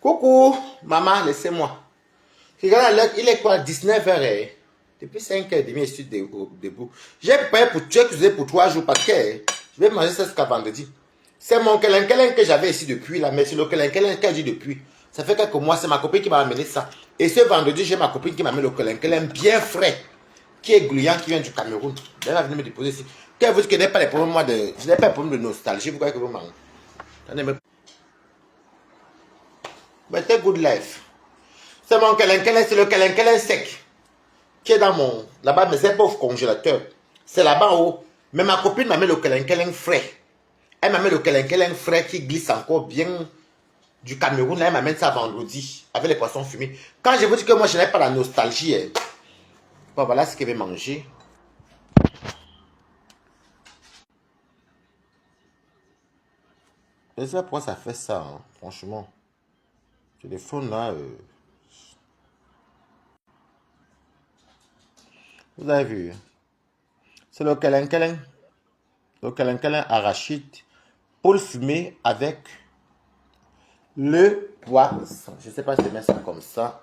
Coucou, maman, laissez-moi. Regarde l'heure, il est quoi, 19h. Depuis 5h30, je suis debout. J'ai payé pour tuer cuisiner pour 3 jours parce que je vais manger ça jusqu'à vendredi. C'est mon kelin que j'avais ici depuis là, mais c'est le kelin que j'ai depuis. Ça fait quelques mois, c'est ma copine qui m'a amené ça. Et ce vendredi, j'ai ma copine qui m'a amené le kelin bien frais, qui est gluant, qui vient du Cameroun. Elle va venir me déposer ici. Qu'elle vous dit que je n'ai pas les problèmes, moi, je n'ai pas de problème de nostalgie. Vous croyez que vous mangez? Mettez good life. C'est mon kelin, c'est le kelin sec qui est dans mon là-bas, mais c'est pas au congélateur. C'est là-bas en haut. Mais ma copine m'a mis le kelin frais. Elle m'a mis le kelin frais qui glisse encore bien du Cameroun. Là, elle m'amène ça vendredi avec les poissons fumés. Quand je vous dis que moi, je n'ai pas la nostalgie, bon, voilà ce qu'elle veut manger. Je ne sais pas pourquoi ça fait ça, hein, franchement. Le téléphone là. Vous avez vu? C'est le kelin. Le kelin arachide. Poule fumée avec le poisson. Je ne sais pas si je mets ça comme ça.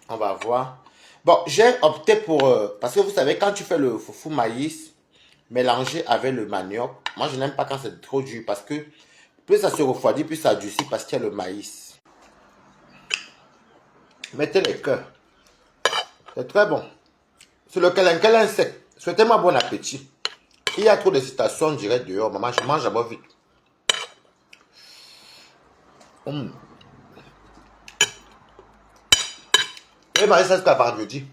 On va voir. Bon, j'ai opté pour... parce que vous savez, quand tu fais le foufou maïs mélangé avec le manioc, moi je n'aime pas quand c'est trop dur parce que plus ça se refroidit, plus ça durcit parce qu'il y a le maïs. Mettez les cœurs. C'est très bon. C'est le kelin sec. Souhaitez-moi bon appétit. Il y a trop d'excitation, on dirait dehors. Maman, je mange d'abord vite. Je vais manger ça jusqu'à vendredi.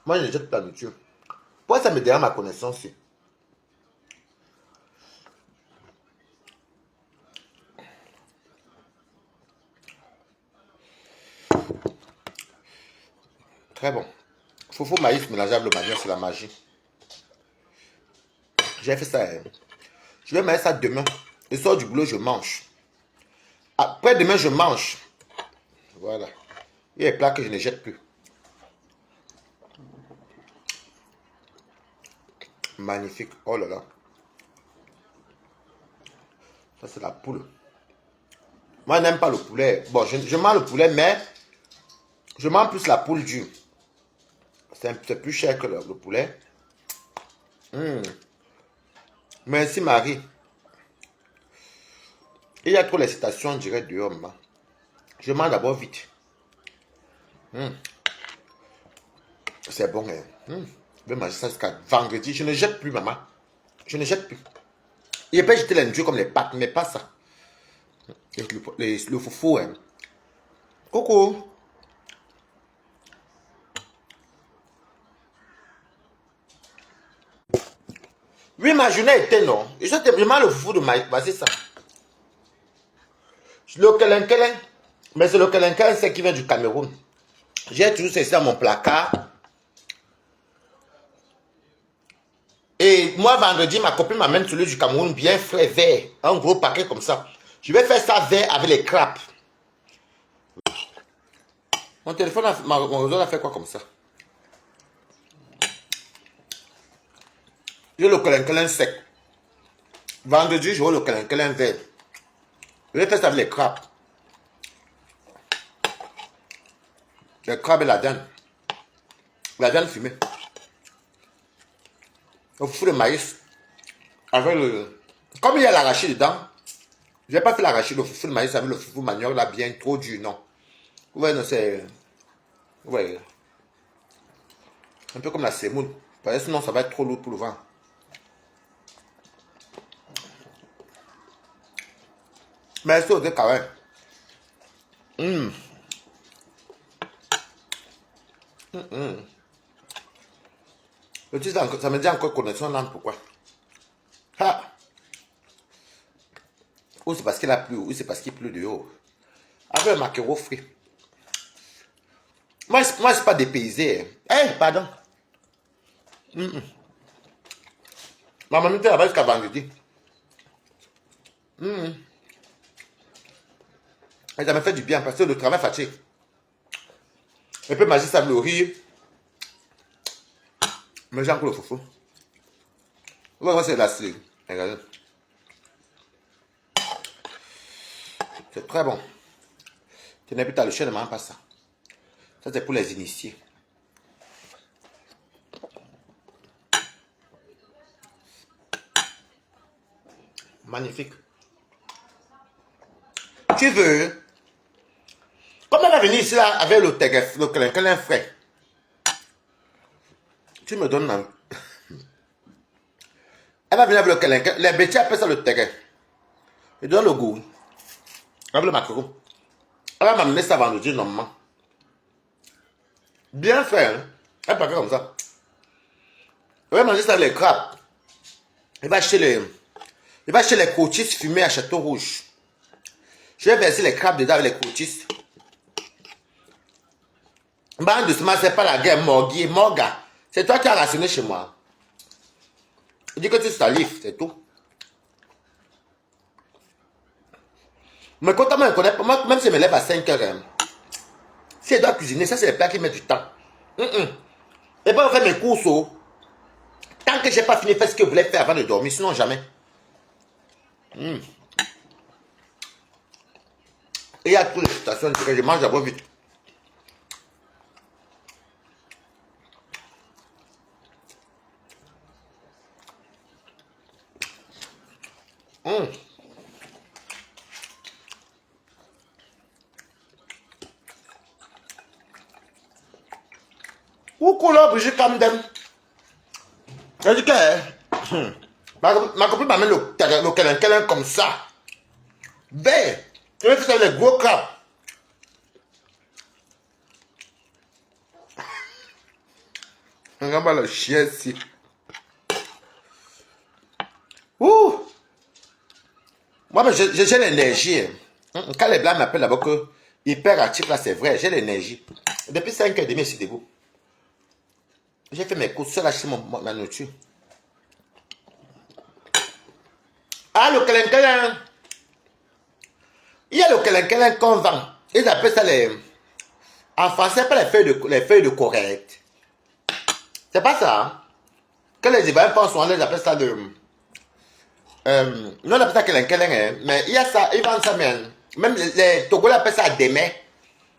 Moi, je jette la nourriture. Pourquoi ça me dérange ma connaissance? Très bon. Foufou maïs mélangeable au manioc, c'est la magie. J'ai fait ça. Je vais mettre ça demain. Je sors du boulot, je mange. Après demain, je mange. Voilà. Il y a des plats que je ne jette plus. Magnifique. Oh là là. Ça, c'est la poule. Moi, je n'aime pas le poulet. Bon, je mange le poulet, mais je mange plus la poule dure. C'est plus cher que le poulet. Merci, Marie. Il y a trop d'excitation, on dirait, dehors, maman. Je mange d'abord vite. C'est bon, hein. Je vais manger ça jusqu'à vendredi. Je ne jette plus, maman. Je ne jette plus. Il peut jeter les nourritures comme les pâtes, mais pas ça. Le foufou, hein. Coucou. Oui, ma journée était non. Je mange le foufou de maïs. C'est ça. Le kelin. Mais c'est le kelin, c'est qui vient du Cameroun. J'ai toujours ça dans mon placard. Et moi, vendredi, ma copine m'amène celui du Cameroun bien frais, vert. Un gros paquet comme ça. Je vais faire ça vert avec les crêpes. Mon téléphone, mon réseau a fait quoi comme ça? J'ai le kelin sec. Vendredi, je vois le kelin vert. Je vais faire ça avec les crêpes. Les crêpes et la viande. La viande fumée. Le foufou de maïs. Avec le... Comme il y a l'arachide dedans, je n'ai pas fait l'arachide, le foufou de maïs avec le foufou manioc là bien trop dur, non. Vous voyez, non, c'est... Ouais. Un peu comme la semoule. Parce que sinon, ça va être trop lourd pour le vent. Merci au décalage. Le titre, ça me dit encore connexion lente, pourquoi? Ah. Ou c'est parce qu'il a plu, ou c'est parce qu'il pleut dehors. Avec le maquereau frit. Moi, c'est pas dépaysé. Pardon. Ma maman était là-bas jusqu'à vendredi. Et ça me fait du bien parce que le travail fatigue. Je peux manger ça, le riz. Mais j'ai encore le foufou. Voilà, c'est la série.. C'est très bon. Tu n'es plus tard, le chien ne mange pas ça. Ça, c'est pour les initiés. Magnifique. Tu veux, comme elle va venir ici là, avec le quelqu'un frais, tu me donnes un... Elle va venir avec le quelqu'un, les bêtises appellent ça le terrain. Je donne le goût. Avec le macaron. Elle va m'amener ça vendredi normalement. Bien fait, hein? Elle va faire comme ça. Elle va manger ça les crabes. Il va acheter les cottisses fumées à Château Rouge. Je vais verser les crabes dedans avec les cottisses. Bande doucement, c'est pas la guerre, Morga. C'est toi qui as rationné chez moi. Il dit que tu salives, c'est tout. Mais quand on me connaît, moi, même si je me lève à 5 heures, si elle doit cuisiner, ça c'est les plats qui mettent du temps. Et pas faire mes courses. Tant que je n'ai pas fini de faire ce que je voulais faire avant de dormir, sinon jamais. Et il y a toutes les situations que je mange d'abord vite. Où couleur Brigitte Camden? Elle dit que ma copine m'amène le câlin comme ça. Ben, je vais faire les gros crabes. Regarde pas le chien ici. Ouh! Moi, mais j'ai l'énergie. Quand les blancs m'appellent là-bas que hyper actif, là, c'est vrai, j'ai l'énergie. Depuis 5h30, je suis debout. J'ai fait mes courses seul acheter ma nourriture. Ah, le câlin. Il y a le câlin qu'on vend. Ils appellent ça les... En français, pas les feuilles de correcte. C'est pas ça. Hein? Quand les Ivoiriens font souvent, ils appellent ça de... nous on appelle ça câlin, hein? Mais il y a ça, ils vendent ça même. Même les Togolais appellent ça démé.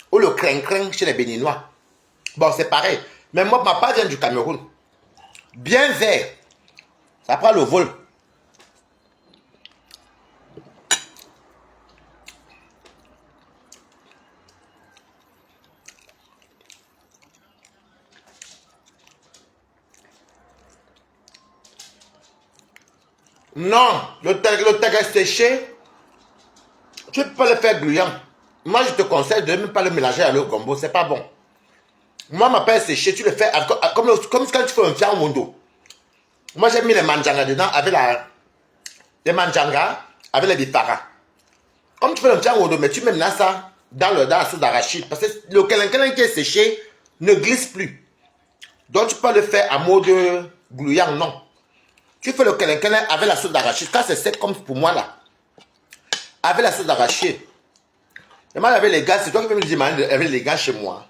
Ou le crin chez les Béninois. Bon, c'est pareil. Mais moi, ma part vient du Cameroun. Bien vert. Ça prend le vol. Non, le terre séché, tu peux le faire gluant. Moi, je te conseille de ne même pas le mélanger à l'eau gombo, c'est pas bon. Moi, ma paille séché, tu le fais comme quand tu fais un fiang wondo. Moi, j'ai mis les manjanga dedans avec les manjanga avec les bifara. Comme tu fais un fiang wondo, mais tu mets là ça dans la sauce d'arachide. Parce que le câlin qui est séché ne glisse plus. Donc, tu peux le faire à mode gluant, non. Tu fais le câlin avec la sauce d'arachide. Quand c'est sec comme pour moi là. Avec la sauce d'arachide. Et moi avec les gars, c'est toi qui peux me dire avec les gars chez moi.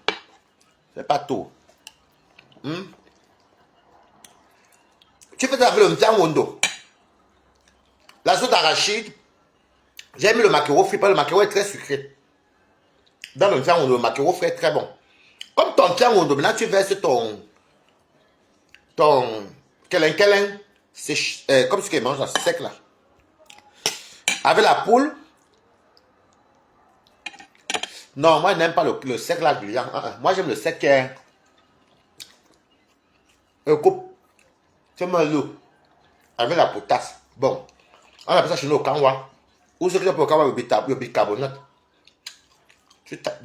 C'est pas tout. Tu fais ça avec le mtian wondo. La sauce d'arachide. J'ai mis le maquereau frit, parce que le maquereau est très sucré. Dans le mtian wondo, le maquereau frit est très bon. Comme ton mtian wondo, maintenant tu verses ton câlin. C'est comme ce qu'ils mangent là, sec là. Avec la poule. Non, moi je n'aime pas le sec là gluant. Moi j'aime le sec qui est un coupe. Tu mets l'eau avec la potasse. Bon, on appelle ça chez nous au kanwa. Ou ce que tu appelles au kanwa, le bicarbonate.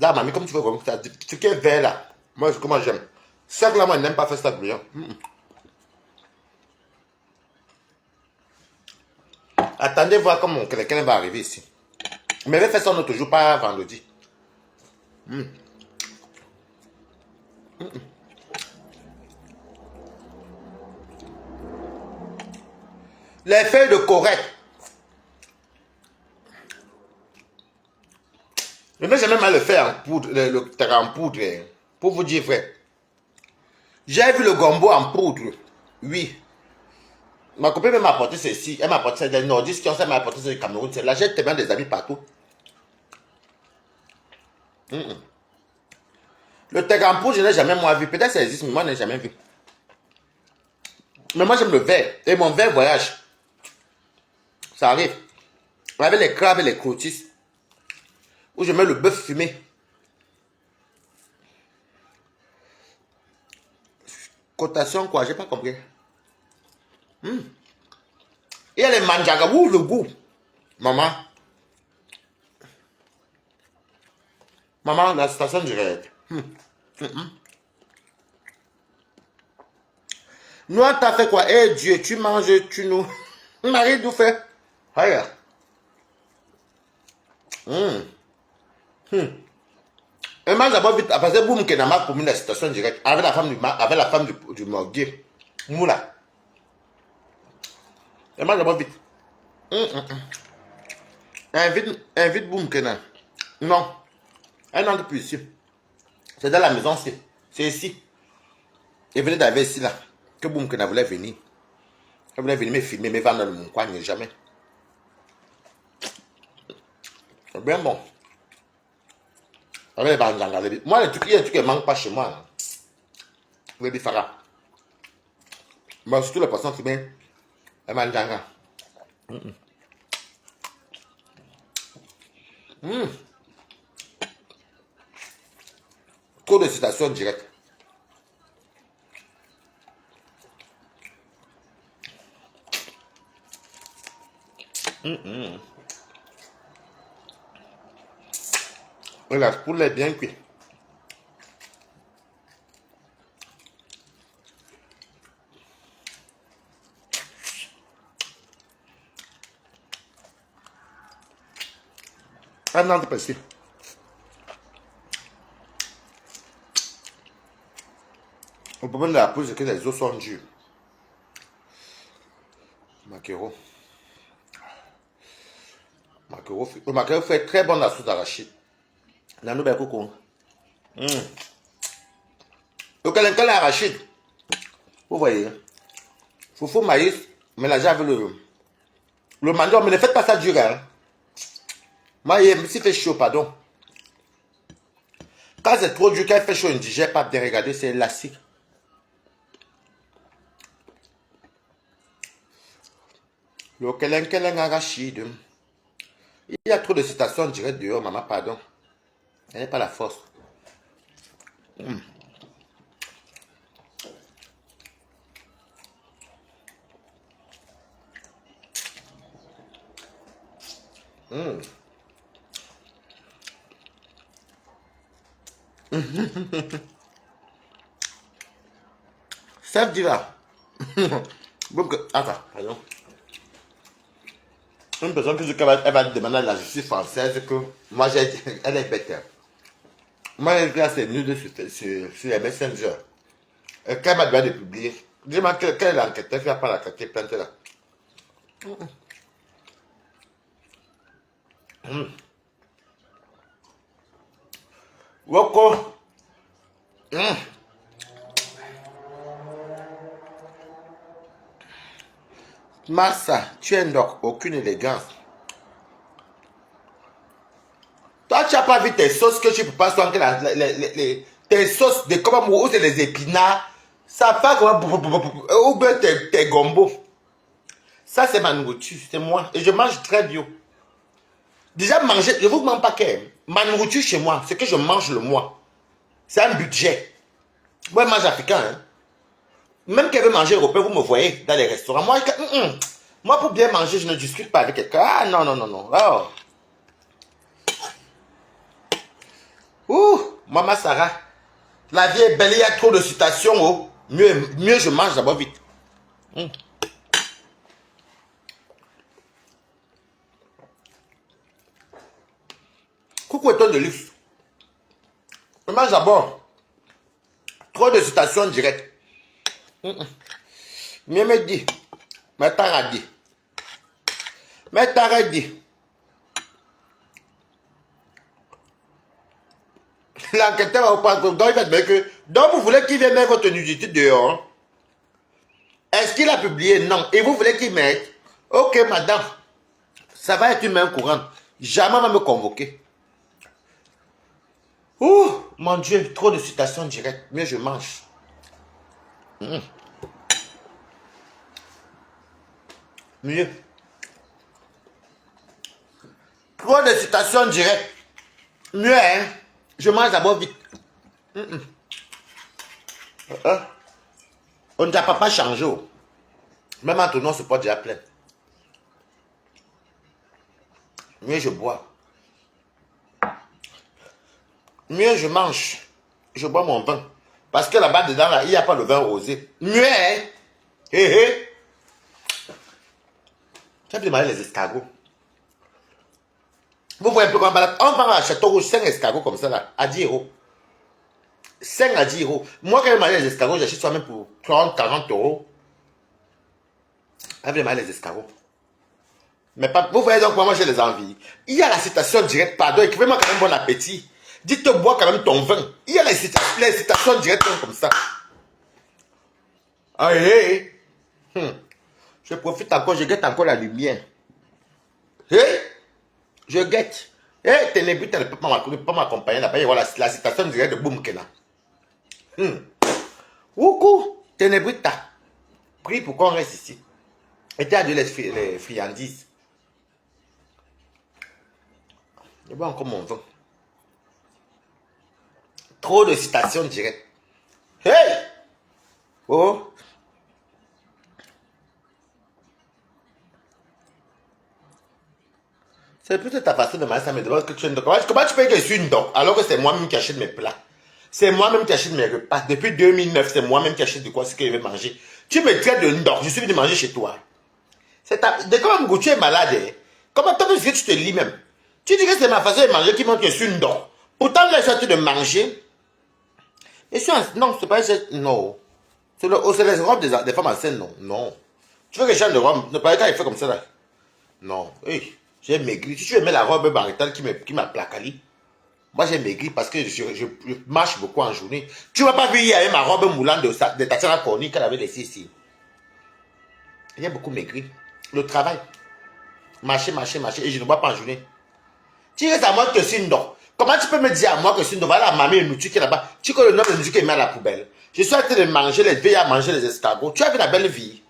Là, mamie, comme tu veux, comme ça, ce qui est vert là. Moi, comment j'aime. Sec là, moi je n'aime pas faire ça gluant. Attendez voir comment quelqu'un va arriver ici. Mais je vais faire ça un autre jour, pas vendredi. Les feuilles de correcte. Je n'ai jamais mal le faire en poudre, le terrain en poudre. Pour vous dire vrai. J'ai vu le gombo en poudre. Oui. Ma copine m'a apporté ceci. Elle m'a apporté des nordistes qui ont ça, m'a apporté ça du Cameroun. Là, j'ai tellement des amis partout. Le tegampo, je n'ai jamais moi vu. Peut-être ça existe, mais moi, je n'ai jamais vu. Mais moi, j'aime le verre. Et mon verre voyage. Ça arrive. Avec les crabes et les crotis. Où je mets le bœuf fumé. Cotation quoi, j'ai pas compris. Il y a les manjaga, ouh le goût. Maman. Maman, la station directe. Nous, on t'a fait quoi? Eh Dieu, tu manges, tu nous. Marie, d'où fait? Regarde. Et mange d'abord vite, parce que boum, qui n'a pas pour la situation directe. Avec la femme du morguier. Moula. Et mange d'abord vite. Invite boum, qui n'a. Non. Elle n'entre plus ici. C'est dans la maison, c'est ici. Et venez d'arriver ici, là. Que boum, qui n'a voulu venir. Elle voulait venir me filmer, me vendre dans mon coin, mais jamais. C'est bien bon. Avec les banjanga, moi, il y a des trucs qui ne manquent pas chez moi. Là. Les bifara. Moi, surtout les poissons fumés. Les banjanga. Trop de citations directes. Et la poule est bien cuite. Un an de passé. Le problème de la poule, c'est que les os sont durs. Maquereau. Le maquereau fait très bon la sauce d'arachide. Nanou ben coco. Le calencal arachide. Vous voyez. Foufou maïs mélangé avec le manioc. Mais ne faites pas ça dur. Hein. Moi, s'il fait chaud, pardon. Quand c'est trop dur, quand il fait chaud, on ne digère pas bien. Regardez, c'est élastique. Le keleng arachide. Il y a trop de citations directes dehors, maman, pardon. Elle n'est pas la force. Chef diva. Attends, pardon. Une personne qui dit qu'elle va demander à la justice française que moi j'ai dit, elle est bête. Moi j'ai écrit à ses nudes sur les Messenger. Et qu'elle m'a demandé de publier. Dis-moi quel est l'enquêteur qui n'a pas la plainte là. Woko. Massa, tu es donc aucune élégance. Toi, tu n'as pas vu tes sauces que tu peux pas soigner tes sauces de comment ou c'est les épinards. Ça fait comme ou bien tes gombos. Ça, c'est ma nourriture, c'est moi. Et je mange très bio. Déjà, manger, je vous mens pas que ma nourriture chez moi, c'est que je mange le mois. C'est un budget. Moi, je mange africain. Hein. Même qu'elle veut manger européen, vous me voyez dans les restaurants. Moi, pour bien manger, je ne discute pas avec quelqu'un. Ah, non, non, non, non. Oh. Ouh, Maman Sarah. La vie est belle, il y a trop de citations. Oh. Mieux je mange d'abord vite. Coucou étonne de luxe. Je mange d'abord. Trop de citations directes. Mieux me dit. Mais t'as dit. Mais t'as dit. L'enquêteur au passeport, donc il va dire que. Donc vous voulez qu'il vienne mettre votre nudité dehors? Est-ce qu'il a publié? Non. Et vous voulez qu'il mette? Ok, madame. Ça va être une main courante. Jamais on va me convoquer. Ouh, mon Dieu, trop de citations directes. Mieux je mange. Mieux. Trop de citations directes. Mieux, hein. Je mange d'abord vite. On ne t'a pas changé. Oh. Même en tournant, ce pot déjà plein. Mieux je bois. Mieux je mange. Je bois mon pain. Parce que là-bas, dedans, là, il n'y a pas le vin rosé. Mieux, hein. Hé, hé. J'ai demandé les escargots. Vous voyez un peu comment on vend à Château Rouge 5 escargots comme ça, là, à 10 euros. 5 à 10 euros. Moi, quand je mange les escargots, j'achète soi-même pour 30, 40 euros. J'ai demandé les escargots. Mais pas, vous voyez donc moi j'ai les envies. Il y a la citation directe, pardon, écrivez-moi quand même bon appétit. Dites-toi, bois quand même ton vin. Il y a les citations directes comme ça. Ah, hé, hé. Je profite encore, je guette encore la lumière. Hé, je guette. Hé, Ténébrita ne peut pas m'accompagner là-bas. Voilà, la citation directe de Boumkena. Woukou, Ténébrita. Prie pour qu'on reste ici. Et t'as de les friandises. Je bois encore mon vin. Trop de citations directes. Hey! Oh! C'est plutôt ta façon de manger, ça me demande que tu es une doc. Comment tu peux dire que je suis une doc alors que c'est moi-même qui achète mes plats? C'est moi-même qui achète mes repas. Depuis 2009, c'est moi-même qui achète de quoi ce que je vais manger. Tu me traites de une doc, je suis venu manger chez toi. De comment tu es malade, hein? Comment toi, que tu te lis même? Tu dis que c'est ma façon de manger qui montre que je suis une doc. Pourtant, là, je suis en train de manger. Et je suis non, c'est pas non. C'est les robes des femmes enceintes, non. Non. Tu veux que je change de robe? Ne pas quand il fait comme ça, là. Non. Hey, j'ai maigri. Si tu aimais la robe maritale qui m'a placali, moi j'ai maigri parce que je marche beaucoup en journée. Tu m'as pas vu hier avec ma robe moulante de Tatiana Corny qu'elle avait laissée ici. J'ai beaucoup maigri. Le travail. Marcher. Et je ne bois pas en journée. Tu restes à moi que c'est une dent. Comment tu peux me dire à moi que c'est une dent? Voilà la mamie et Moutu qui est là-bas. Tu connais le nom de Moutu qui est mis à la poubelle. Je suis en train de manger les veilles à manger les escargots. Tu as vu la belle vie.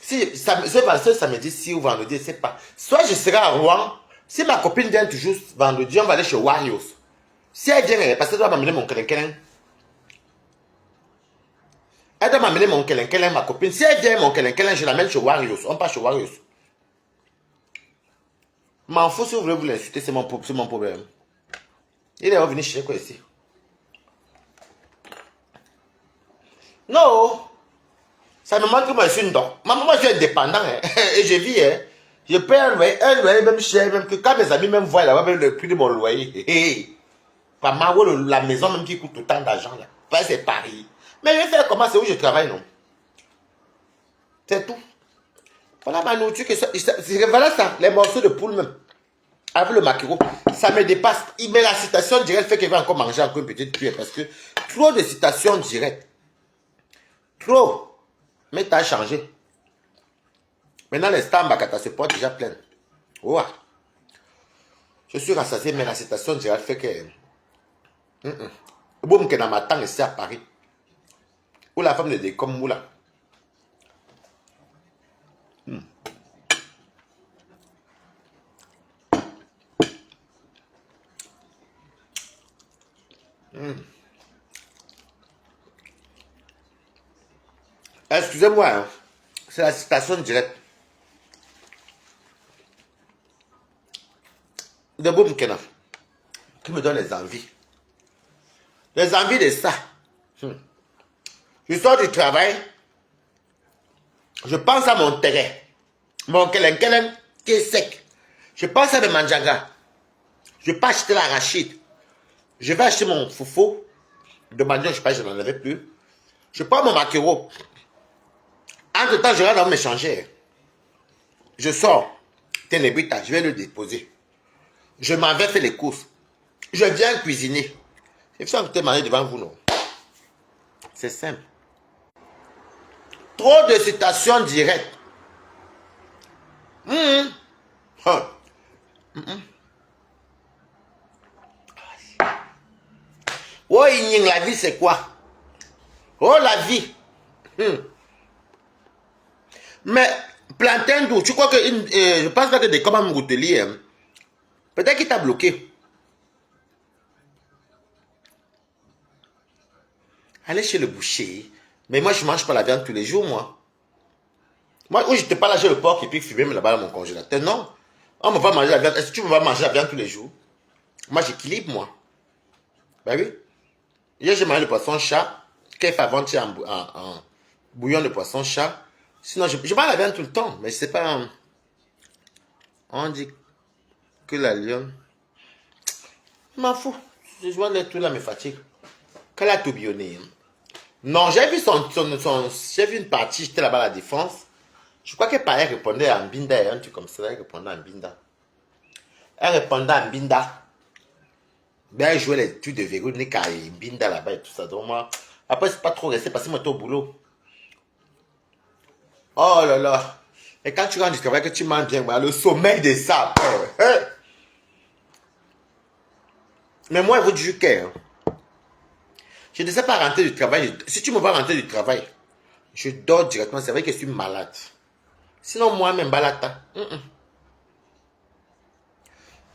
Si ce samedi, si ou vendredi, je ne sais pas. Soit je serai à Rouen. Si ma copine vient toujours vendredi, on va aller chez Warriors. Si elle vient, parce qu'elle doit m'amener mon kélen. Elle doit m'amener mon kélen, ma copine. Si elle vient mon kélen, je l'amène chez Warriors. On part chez Warriors. M'en fous si vous voulez vous l'insulter, c'est mon problème. Il est revenu chez quoi ici? Non. Ça me montre que moi je suis une dent. Moi je suis indépendant hein. Et je vis. Hein. Je paie un loyer même cher, même que quand mes amis même voient là-bas, même le prix de mon loyer. Pas mal, la maison même qui coûte autant d'argent là. Enfin, c'est Paris. Mais je vais faire comment? C'est où je travaille, non? C'est tout. Voilà ma nourriture. Voilà ça, les morceaux de poule même. Avec le maquereau, ça me dépasse. Mais la citation directe fait qu'il va encore manger encore une petite cuillère parce que trop de citations directes. Trop. Mais t'as changé. Maintenant, les stambakata se portent déjà plein. Ouais. Je suis rassasié, mais la citation directe fait que. Boum, que dans ma tante ici à Paris. Où la femme de Décom Moula. Excusez-moi, hein. C'est la citation directe de Boum Kena qui me donne les envies. Les envies de ça. Je sors du travail, je pense à mon terrain, mon kelen qui est sec. Je pense à mes manjaga. Je peux acheter l'arachide. Je vais acheter mon foufou. De mandion, je sais pas, je n'en avais plus. Je prends mon maquereau. Entre temps, je rentre dans m'échanger. Je sors. Ténébrita, je vais le déposer. Je m'en vais faire les courses. Je viens cuisiner. C'est ça que tu manger devant vous, non? C'est simple. Trop de citations directes. Oh, la vie, c'est quoi? Oh, la vie. Mais, plantain d'où? Tu crois que... je pense pas que des commandes gouteliers, hein. Peut-être qu'il t'a bloqué. Allez chez le boucher. Mais moi, je mange pas la viande tous les jours, moi. Moi, où je te parle, j'ai le porc et puis fumer là-bas dans mon congélateur. Non. On ne va pas manger la viande. Est-ce que tu veux pas manger la viande tous les jours? Moi, j'équilibre, moi. Ben oui. Hier, j'ai mangé le poisson chat. Qu'elle fait avant en bouillon de poisson chat. Sinon, je mange la viande tout le temps. Mais c'est pas... On dit que la lionne... Je m'en fous. Je vois les trucs là me fatigue. Qu'elle a tourbillonné. Non, j'ai vu j'ai vu une partie, j'étais là-bas à la défense. Je crois qu'elle répondait à Mbinda, un truc comme ça, elle répondait à Mbinda. Elle répondait à Mbinda. Ben, elle jouait les trucs de Véronica et Mbinda là-bas et tout ça. Donc moi, après, c'est pas trop resté parce que moi, j'étais au boulot. Oh là là. Et quand tu rentres du travail, que tu manges bien, le sommeil de ça. Mais moi, il faut du cœur. Je ne sais pas rentrer du travail. Si tu me vois rentrer du travail, je dors directement. C'est vrai que je suis malade. Sinon, moi-même, balata.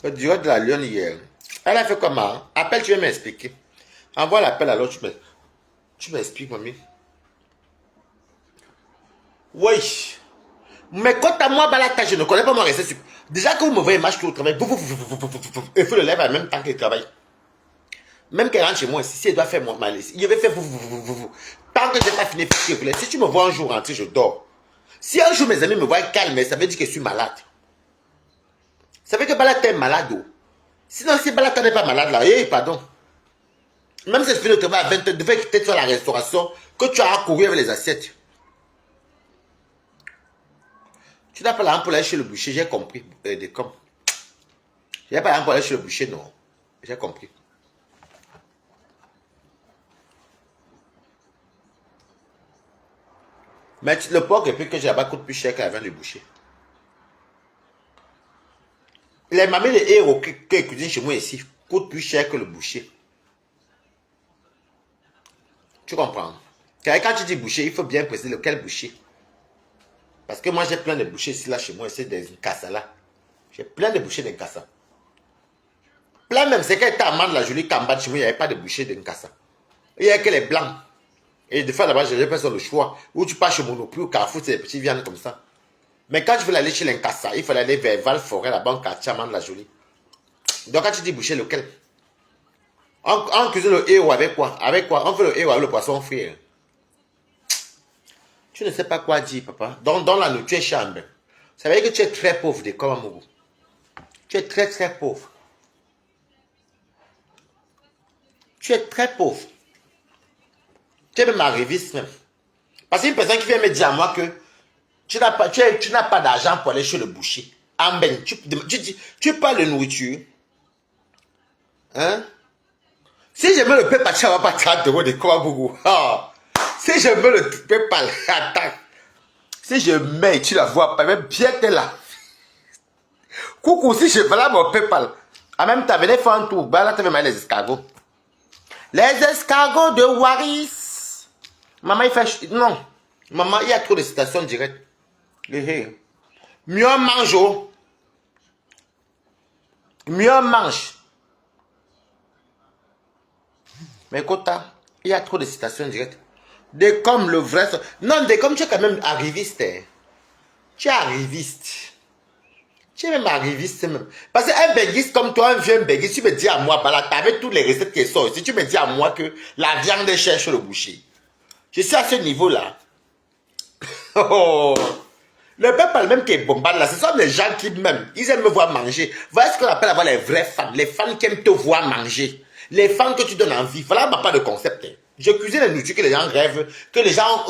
Le durée de la lionne hier. Elle a fait comment? Appelle, tu vas m'expliquer. Envoie l'appel alors, tu m'expliques, mamie. Oui. Mais quant à moi, balata, je ne connais pas mon rester. Déjà que vous me voyez marcher au travail, il faut le lève en même temps qu'il travaille. Même qu'elle rentre chez moi ici, si elle doit faire mon malaise, il va faire tant que je n'ai pas fini de faire ce que je voulais. Si tu me vois un jour rentrer, je dors. Si un jour mes amis me voient calme, ça veut dire que je suis malade. Ça veut dire que Balata est malade. Sinon, si Balata n'est pas malade là, pardon. Même si je fais le travail à 20h, tu devais quitter sur la restauration, que tu as couru avec les assiettes. Tu n'as pas l'argent pour aller chez le boucher, j'ai compris. J'ai pas l'argent pour aller chez le boucher, non. J'ai compris. Mais le porc et puis que j'ai là-bas coûte plus cher que la viande du boucher. Les mamies, les héros qui cuisinent chez moi ici coûtent plus cher que le boucher. Tu comprends? Quand tu dis boucher, il faut bien préciser lequel boucher. Parce que moi, j'ai plein de bouchers ici, là, chez moi, c'est des Nkassa, là. J'ai plein de bouchers d'Nkassa. Plein même, c'est quand tu as Amande la jolie Kamba, chez moi, il n'y avait pas de bouchers d'Nkassa. Il n'y avait que les blancs. Et des fois, là-bas, j'ai pas sur le choix. Où tu pars chez Monoprix ou Carrefour, c'est des petits viandes comme ça. Mais quand je veux aller chez l'Nkassa, il fallait aller vers Val-Forêt, là-bas, en quartier Amande la jolie. Donc, quand tu dis boucher, lequel? On cuisine le héros avec quoi? Avec quoi? On fait le héros avec le poisson frit. Tu ne sais pas quoi dire, papa. Dans la nourriture, tu es chambre. Ça veut dire que tu es très pauvre de Komamougou. Tu es très, très pauvre. Tu es très pauvre. Tu es même arriviste même. Parce qu'une personne qui vient me dire à moi que tu n'as pas d'argent pour aller chez le boucher. Amben, tu parles de nourriture. Hein? Si je me le paie pas, tu n'as pas 30 euros de Komamougou. Oh. Si je me le paie pas, attends. Si je mets, tu la vois pas, même bien t'es là. Coucou, si je vais là, mon PayPal. En même temps, venez faire un tour. Bah là, tu vas mettre les escargots. Les escargots de Waris. Maman, il fait... Non. Maman, il y a trop de citations directes. Mieux mange, oh. Mieux mange. Mais écoute, il y a trop de citations directes. Des comme le vrai... Non, des comme tu es quand même arriviste. Hein. Tu es arriviste. Tu es même arriviste même. Parce qu'un béguiste comme toi, un vieux béguiste, tu me dis à moi, bah avec toutes les recettes qui sortent ici, tu me dis à moi que la viande cherche le boucher. Je suis à ce niveau-là. Oh. Le peuple même qui est bombardé là, ce sont des gens qui même, ils aiment me voir manger. Voilà ce qu'on appelle avoir les vrais fans. Les fans qui aiment te voir manger. Les fans que tu donnes envie. Voilà pas de concept. Hein. Je cuisine les nourritures que les gens rêvent, que les gens...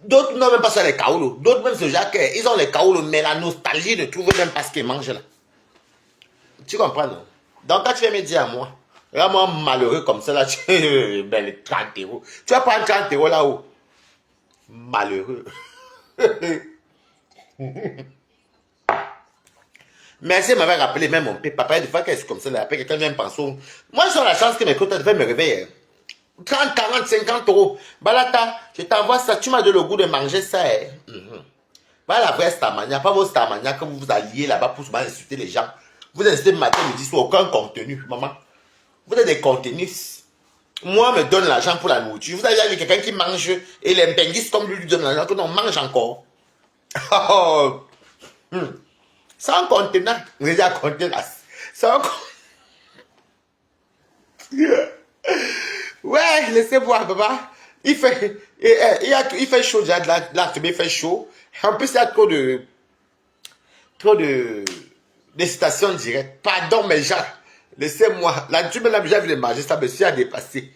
D'autres n'ont même pas sur les kaoulos. D'autres même ce genre, ils ont les kaoulos, mais la nostalgie ne trouve même pas ce qu'ils mangent là. Tu comprends, non? Donc quand tu viens me dire à moi, vraiment malheureux comme ça là, ben les 30 euros. Tu vas prendre 30 euros là-haut. Malheureux. Merci, m'avait rappelé même mon père. Papa, des fois qu'elle est comme ça, là, après quelqu'un vient me penser. Moi, j'ai la chance que mes côtes devaient me réveiller. 30, 40, 50 euros. Balata, je t'envoie ça. Tu m'as donné le goût de manger ça. Voilà la vraie Starmania, pas vos Starmania que vous vous alliez là-bas pour insulter les gens. Vous insultez matin, midi, soir, aucun contenu, maman. Vous êtes des contenus. Moi, me donne l'argent pour la nourriture. Vous avez vu quelqu'un qui mange et les penguis comme lui donne l'argent, que l'on mange encore. Oh. Sans contenant. Déjà contenant. Sans Ouais, laissez voir, papa. Il fait chaud déjà, là, il fait chaud. En plus, il y a trop de stations directes. Pardon, mes gens, laissez-moi. La tube, là, j'ai vu les manger, ça me suis à dépasser.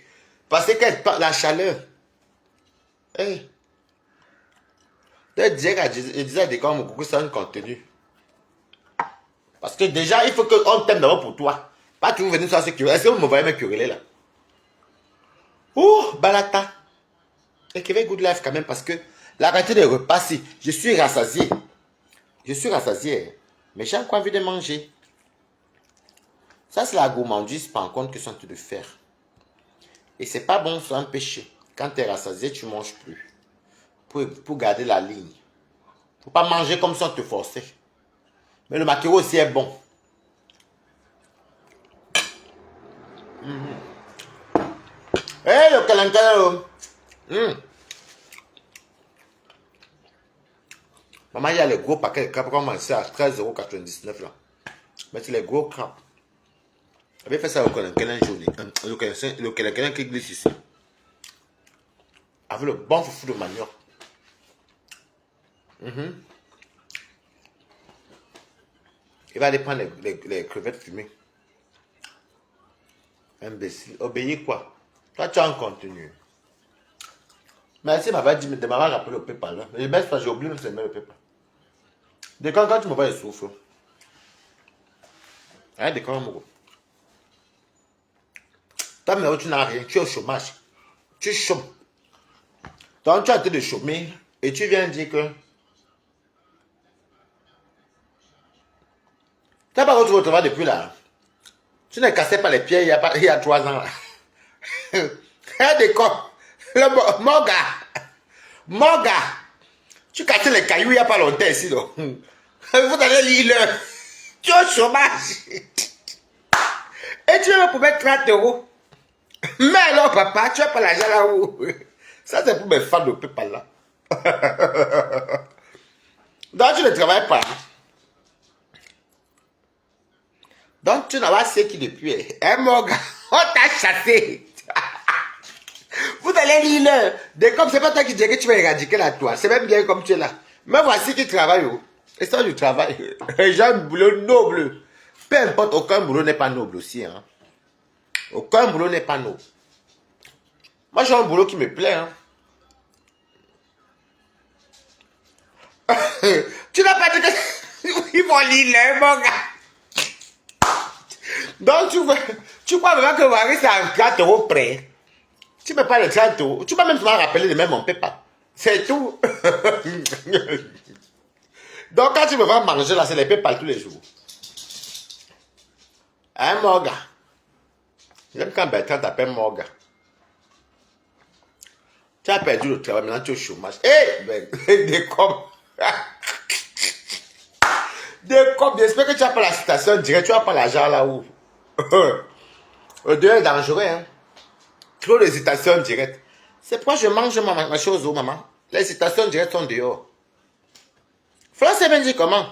Parce que la chaleur. Hey. Je disais à des gars, mon coucou, c'est un contenu. Parce que déjà, il faut qu'on t'aime d'abord pour toi. Pas toujours venir sur ce qui est-ce que vous me voyez me quereller là? Ouh, balata. Et qui fait good life quand même parce que la quantité de repas, si je suis rassasié. Je suis rassasié. Mais j'ai encore envie de manger. Ça, c'est la gourmandise, par contre, que je suis en train de faire. Et c'est pas bon, c'est un péché. Quand tu es rassasié, tu ne manges plus. Pour garder la ligne. Faut pas manger comme ça, te forcer. Mais le maquereau aussi est bon. Hey, le calendrier. Maman, il y a les gros paquets de crabes qu'on mange à 13,99 € là. Mais c'est les gros crabes. J'avais fait ça au calendrier jaune. Le calendrier qui glisse ici. Avec le bon foufou de manioc. Il va aller prendre les crevettes fumées. Imbécile. Obéis quoi? Toi, tu as un contenu. Merci, m'avait dit, de m'avoir rappelé le PayPal. Là. Mais même j'ai oublié de se mettre le PayPal. De quand tu me vois, il souffre. Hein, de quand, mon toi, mais tu n'as rien. Tu es au chômage. Tu chômes. Donc, tu as été de chômer. Et tu viens dire que. Tu n'as pas retrouvé le travail depuis là. Tu n'as cassé pas les pieds il y a 3 ans là. Hein, de quoi? Mon gars. Mon gars. Tu casses les cailloux il n'y a pas longtemps ici. Donc. Vous allez lire le. Tu es au chômage. Et tu veux pour mettre 30 €. Mais alors, papa, tu n'as pas l'argent là-haut. Ça, c'est pour mes fans de PayPal là. Donc, tu ne travailles pas. Donc, tu n'as pas ce qui depuis. Hein, mon gars, on t'a chassé. Vous allez lire le. Comme c'est pas toi qui dis que tu vas éradiquer la toile. C'est même bien comme tu es là. Mais voici qui travaille. Et ça, du travail. J'ai un boulot noble. Peu importe, aucun boulot n'est pas noble aussi. Hein. Aucun boulot n'est pas noble. Moi, j'ai un boulot qui me plaît. Hein. Tu n'as pas dit que... Ils vont lire, mon gars. Donc, tu crois vraiment que Marie, c'est à 4 € près. Tu ne peux pas le 30 €. Tu peux même te rappeler de même mon PayPal. C'est tout. Donc, quand tu me vas manger là, c'est les PayPal tous les jours. Hein, mon gars? J'aime quand Bertrand t'appelle mon gars. Tu as perdu le travail, maintenant tu es au chômage. Hé, des comme. Des comme, j'espère que tu n'as pas la citation directe, tu n'as pas l'argent là-haut. Le dehors est dangereux, hein. Trop de citations directes. C'est pourquoi je mange ma chose, oh, maman. Les citations directes sont dehors. Français bien dit comment?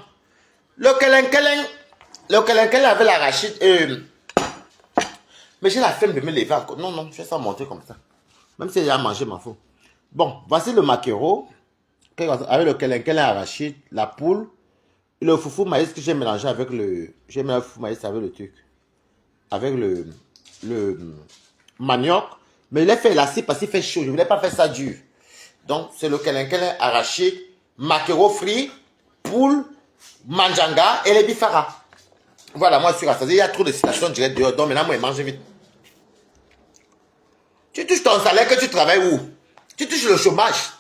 Le kelen avait l'arachide. Mais j'ai la flemme de me lever encore. Non, je vais ça monter comme ça. Même si j'ai à manger, m'en fout. Bon, voici le maquereau. Avec le kelen arachide, la poule. Et le foufou maïs que j'ai mélangé avec le... J'ai mélangé le foufou maïs avec le truc. Avec le manioc. Mais il est fait là-ci parce qu'il fait chaud. Je ne voulais pas faire ça dur. Donc, c'est le kelen arachide, maquereau frit, poule, manjanga et les bifara. Voilà, moi je suis rassasié. Il y a trop de citations directes dehors. Donc maintenant, moi, je mange vite. Tu touches ton salaire que tu travailles où? Tu touches le chômage.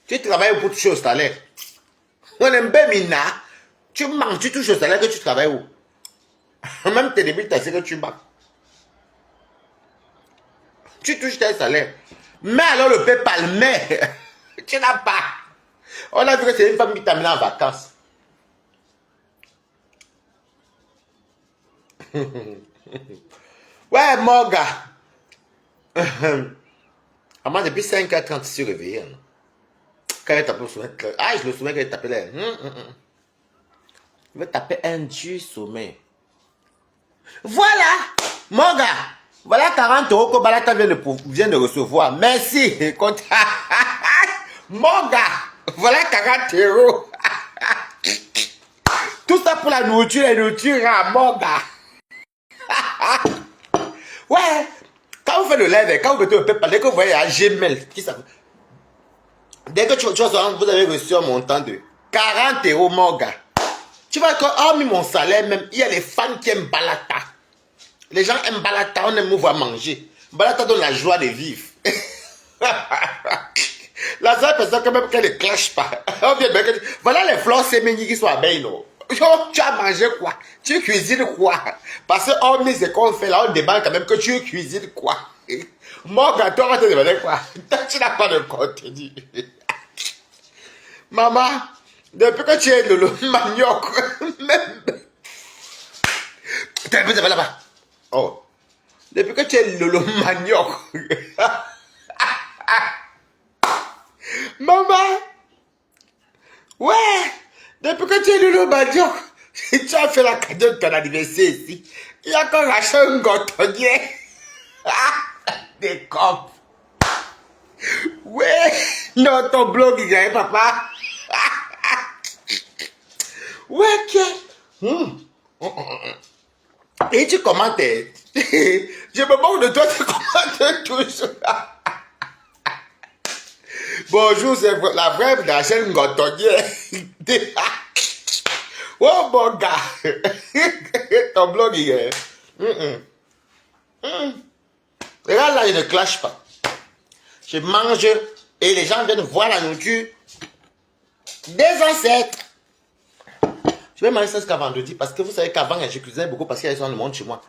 Tu travailles pour toucher au salaire. On aime bien mina. Tu manges, tu touches au salaire que tu travailles où? Même tes débuts, tu sais que tu manges. Tu touches tes salaires. Mais alors le PayPal, mais tu n'as pas. On a vu que c'est une femme qui t'a amené en vacances. Ouais, mon gars. Maman, depuis 5h30, je suis réveillé. Quand elle tapait au sommeil, ah, je me souviens qu'elle tapait là. Il va taper un dur sommeil. Voilà, mon gars. Voilà 40 € que Balata vient de recevoir. Merci. Mon gars, voilà 40 €. Tout ça pour la nourriture, mon gars. Ouais, quand vous faites le live, quand vous mettez le PayPal, dès que vous voyez un Gmail, dès que vous avez reçu un montant de 40 €, mon gars. Tu vois que, hormis mon salaire même, il y a les fans qui aiment Balata. Les gens aiment Balata, on aime me voir manger. Balata donne la joie de vivre. La seule personne quand même qu'elle ne clash pas. Voilà les fleurs séméniques qui sont à Beino. Tu as mangé quoi? Tu cuisines quoi? Parce que hormis ce qu'on fait là, on demande quand même que tu cuisines quoi? Mon gâteau, on va te demander quoi? Tu n'as pas de contenu. Maman, depuis que tu es le manioc, même... T'es un peu là-bas. Oh. Depuis que tu es le manioc. Maman. Ouais. Depuis que tu es le manioc, tu as fait la cadeau de ton anniversaire ici. Il y a encore acheté un gotonnier. Des copes. Ouais. Non, ton blog, il gagne, papa. Ouais, et tu commentes. Je me moque de toi, tu commentes toujours. Bonjour, c'est la vraie d'Achel Ngotonnier. Oh mon gars. Ton blog, il est. Regarde là, il ne clash pas. Je mange et les gens viennent voir la nourriture des ancêtres. Je vais manger ça jusqu'à vendredi parce que vous savez qu'avant, je cuisinais beaucoup parce qu'ils sont le monde chez moi.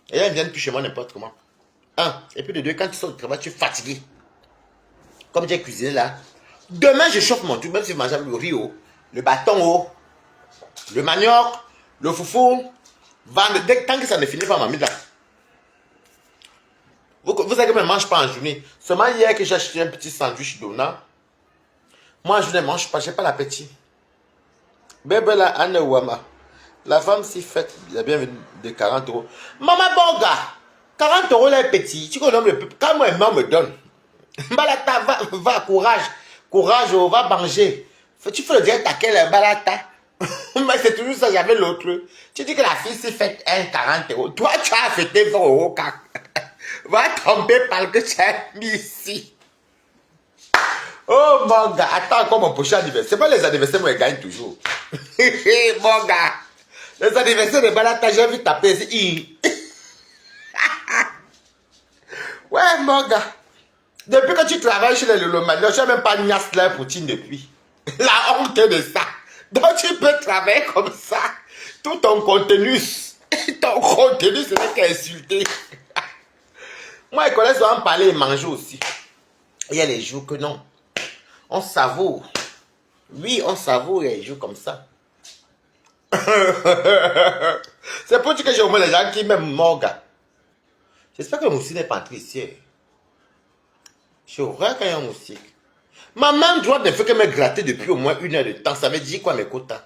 Et là, ils ne viennent plus chez moi n'importe comment. Et puis de deux, quand tu sors du travail, tu es fatigué. Comme j'ai cuisiné là. Demain, je chauffe mon truc, même si je mange le riz, le bâton, le manioc, le foufou. Tant que ça ne finit pas, mamie là. Vous savez que je ne mange pas en journée. Seulement hier que j'ai acheté un petit sandwich donut. Moi, je ne mange pas, je n'ai pas l'appétit. Bébé là, Anne Ouama. La femme s'y fait la bienvenue de 40 €. Maman, bon gars, 40 € là, petit. Tu connais le peuple. Quand moi, maman me donne. Balata, va, courage. Courage, va manger. Tu fais le direct à quel Balata. Mais c'est toujours ça, j'avais l'autre. Tu dis que la fille s'y fait 40 €. Toi, tu as fêté 20 €. Va tomber par le que tu as mis ici. Oh mon gars, attends encore mon prochain anniversaire. C'est pas les anniversaires, moi, je gagne toujours. Mon gars, les anniversaires de Balata, j'ai vu taper ici. Ouais, mon gars. Depuis que tu travailles chez les Lolomaniens, je n'ai même pas niasse la poutine depuis. La honte de ça. Donc tu peux travailler comme ça. Tout ton contenu, ce n'est qu'insulter. Moi, je connais souvent parler et manger aussi. Il y a les jours que non. On savoure. Oui, on savoure les jours comme ça. C'est pour dire que j'ai au moins les gens qui m'aiment mon gars. J'espère que le moustique n'est pas entré ici. J'ai horreur quand il y a un moustique. Ma main droite ne fait que me gratter depuis au moins 1 heure de temps. Ça veut dire quoi mes quotas?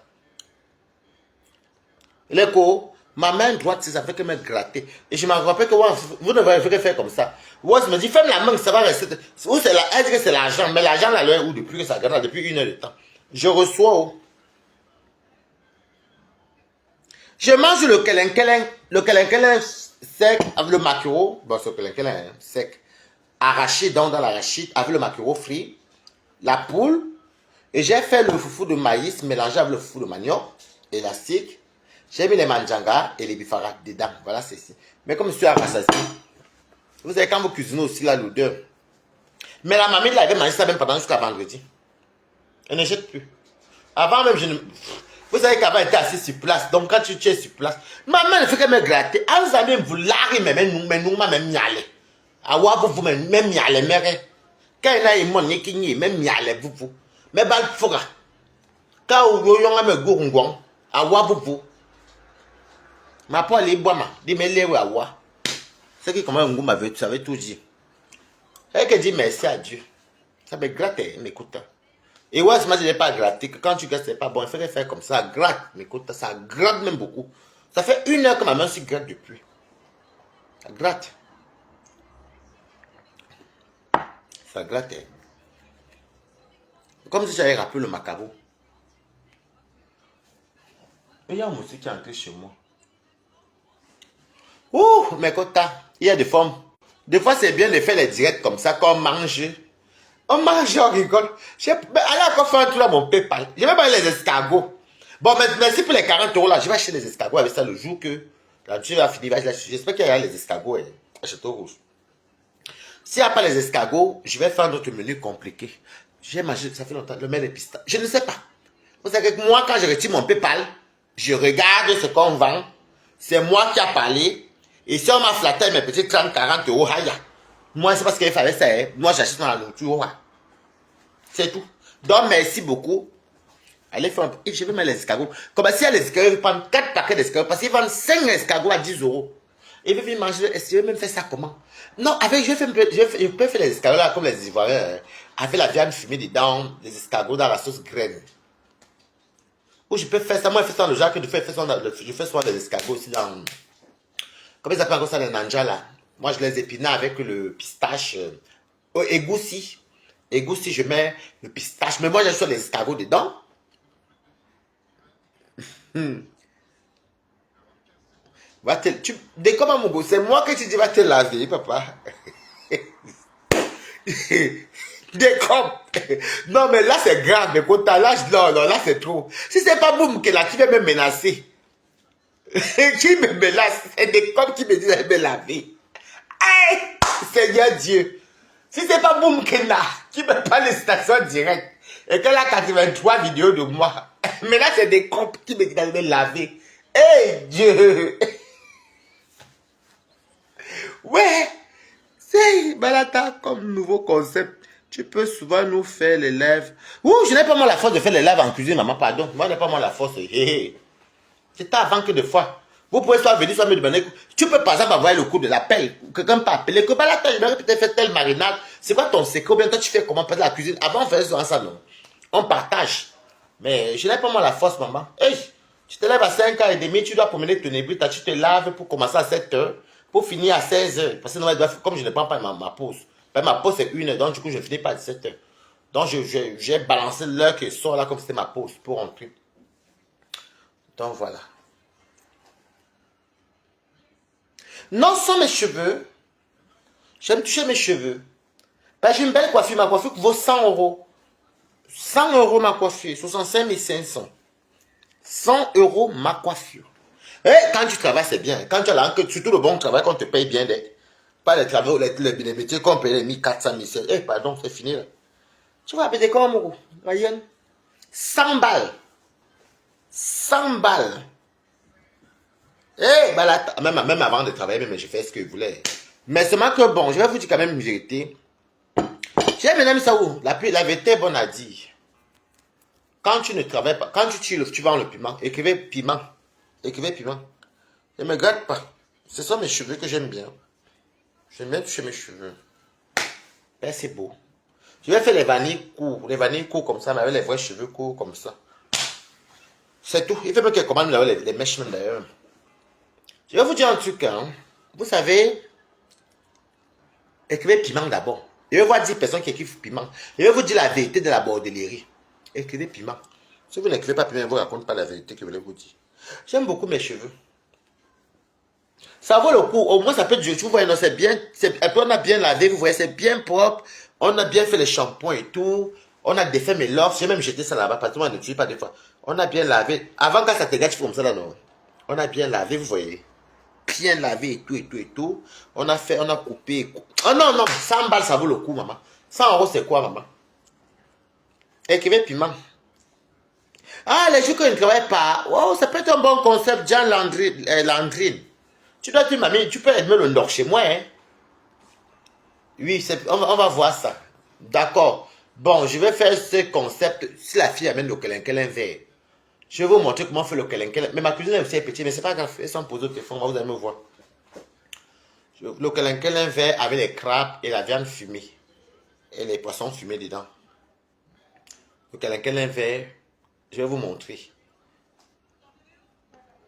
L'écho, ma main droite, ça fait que me gratter. Et je me rappelle que vous ne devez pas faire comme ça. Waz me dit, ferme la main, ça va rester. Ou c'est la, elle dit que c'est l'argent, mais l'argent là, où depuis que ça gratte, depuis 1 heure de temps. Je reçois. Je mange le kelenkelin sec avec le maquereau. Bon, c'est le kelenkelin sec. Arraché dans l'arachide avec le maquereau frit. La poule. Et j'ai fait le foufou de maïs mélangé avec le foufou de manioc. Élastique. J'ai mis les manjangas et les bifaras dedans. Voilà, c'est ici. Mais comme je suis rassasié, vous savez, quand vous cuisinez aussi là, l'odeur. Mais la mamie, elle avait mangé ça même pendant jusqu'à vendredi. Elle ne jette plus. Avant même, je ne... Vous savez qu'avant, elle était assise sur place. Donc, quand tu es sur place, maman ne fait que me gratter. En vous allez vous larrer, mais nous, même y aller. Awa vous même miale mere. Quand il a une monnaie qui n'y même miale vous. Mais bal fora. Quand vous yon a me gourungong. Awa vous. Ma pas les bois ma. Dis me les awa. C'est qui comment vous m'avez tu savais tout dit. Et que dit merci à Dieu. Ça me gratte, m'écoute. Et ouais, moi je n'ai pas gratté. Quand tu grattes, c'est pas bon. Il faudrait faire comme ça. Gratte, m'écoute. Ça gratte même beaucoup. Ça fait 1 heure que ma main se gratte depuis. Ça gratte. Ça gratte. Comme si j'avais rappelé le macaron. Il y a un monsieur qui est entré chez moi. Ouh, mais quota, il y a des formes. Des fois, c'est bien de faire les directs comme ça, qu'on mange. On mange, on rigole. Allez encore faire un tour à mon PayPal. Je vais pas les escargots. Bon, merci pour les 40 € là. Je vais acheter les escargots avec ça le jour que la nature va finir. J'espère qu'il y a les escargots à Château Rouge. S'il n'y a pas les escargots, je vais faire notre menu compliqué. J'ai mangé, ça fait longtemps, le mets les pistaches. Je ne sais pas. Vous savez que moi, quand je retire mon PayPal, je regarde ce qu'on vend. C'est moi qui a parlé. Et si on m'a flatté mes petits 30-40 €, haya. Moi, c'est parce qu'il fallait ça. Hein. Moi, j'achète dans la nourriture. Ouais. C'est tout. Donc, merci beaucoup. Allez faire un peu. Et je vais mettre les escargots. Comme si les escargots, je vais prendre 4 paquets d'escargots. Parce qu'ils vendent 5 escargots à 10 €. Et je vais manger. Je vais même faire ça comment? Non, avec, je peux faire les escargots là, comme les Ivoiriens. Hein, avec la viande fumée dedans, les escargots dans la sauce graine. Ou je peux faire ça. Moi, je fais ça dans le genre que je fais souvent des escargots aussi dans. Comment ils appellent encore ça, les nanja là? Moi, je les épinais avec le pistache. Égoussi. Égoussi, je mets le pistache. Mais moi, j'ai sur les escargots dedans. Comment mon gosse, c'est moi que tu dis va te laver, papa. Décomme. Non, mais là, c'est grave. Mais quand t'as l'âge, non, là, c'est trop. Si c'est pas Boum que là, tu vas me menacer. Qui me menace? C'est Décomme qui me dit de me laver. Aïe! Seigneur Dieu. Si c'est pas Boum Kena qui me parle de station directe et qu'elle a 83 vidéos de moi, mais là, c'est Décomme qui me dit de me laver. Hey Dieu! Ouais! C'est Balata comme nouveau concept. Tu peux souvent nous faire les lèvres. Ouh, je n'ai pas moi la force de faire les lèvres en cuisine, maman, pardon. Moi, je n'ai pas moi la force. C'était avant que de fois. Vous pouvez soit venir, soit me demander. Tu peux par exemple avoir le coup de l'appel. Quelqu'un peut appeler. Que Balata, je vais peut-être faire telle marinade. C'est quoi ton secret? Bien, toi, tu fais comment faire la cuisine? Avant, on faisait souvent ça, non? On partage. Mais je n'ai pas moi la force, maman. Hey, tu te lèves à 5h30, tu dois promener ton ébrite, tu te laves pour commencer à 7h, pour finir à 16h. Parce que comme je ne prends pas ma pause. Ma pause c'est 1h, donc du coup je ne finis pas à 17h. Donc j'ai balancé l'heure qui sort là comme c'était ma pause pour rentrer. Donc voilà. Non, sans mes cheveux, j'aime toucher mes cheveux. J'ai une belle coiffure, ma coiffure vaut 100 €. 100 € ma coiffure, 65 500. 100 € ma coiffure. Et quand tu travailles, c'est bien. Quand tu as surtout le bon travail, qu'on te paye bien. Pas les travaux, les métiers qu'on paye les 1400, 1600. Eh, pardon, c'est fini là. Tu vas payer comment, Ryan? 100 balles. 100 balles. Eh, bah là, même avant de travailler, même je fais ce que je voulais. Mais seulement que bon, je vais vous dire quand même une vérité. J'ai même ça où? La vérité est bonne à dire. Quand tu ne travailles pas, quand tu vends le piment, écrivez piment. Écrivez piment. Ne me gratte pas. Ce sont mes cheveux que j'aime bien. J'aime bien toucher mes cheveux. Ben, c'est beau. Je vais faire les vanilles courts. Les vanilles courts comme ça, mais avec les vrais cheveux courts comme ça. C'est tout. Il fait même qu'elle commande les mèches même d'ailleurs. Je vais vous dire un truc. Hein. Vous savez, écrivez piment d'abord. Je vais voir 10 personnes qui écrivent piment. Je vais vous dire la vérité de la bordellerie. Écrivez piment. Si vous n'écrivez pas piment, je ne vous raconte pas la vérité que je voulais vous dire. J'aime beaucoup mes cheveux. Ça vaut le coup. Au moins, ça peut durer. Vous voyez, c'est bien. Après, on a bien lavé. Vous voyez, c'est bien propre. On a bien fait les shampoings et tout. On a défait mes lofts. J'ai même jeté ça là-bas. Parce que moi, je ne tue pas des fois. On a bien lavé. Avant, quand ça te gâte, comme ça là, non. On a bien lavé, vous voyez. Bien lavé et tout, et tout, et tout. On a fait, on a coupé. Oh non, non. 100 balles, ça vaut le coup, maman. 100 €, c'est quoi, maman? Écrivez piment. Ah, les jours que je ne travaille pas. Wow, ça peut être un bon concept, Jean Landrine. Tu dois dire, mamie, tu peux aimer le nord chez moi, hein. Oui, on va voir ça. D'accord. Bon, je vais faire ce concept. Si la fille amène le kelenkelin vert, je vais vous montrer comment faire le kelenkelin. Mais ma cuisine est aussi petite, mais c'est pas grave. Elles sont posées au téléphone, vous allez me voir. Le kelenkelin vert avec les crabes et la viande fumée. Et les poissons fumés dedans. Le kelenkelin vert, je vais vous montrer.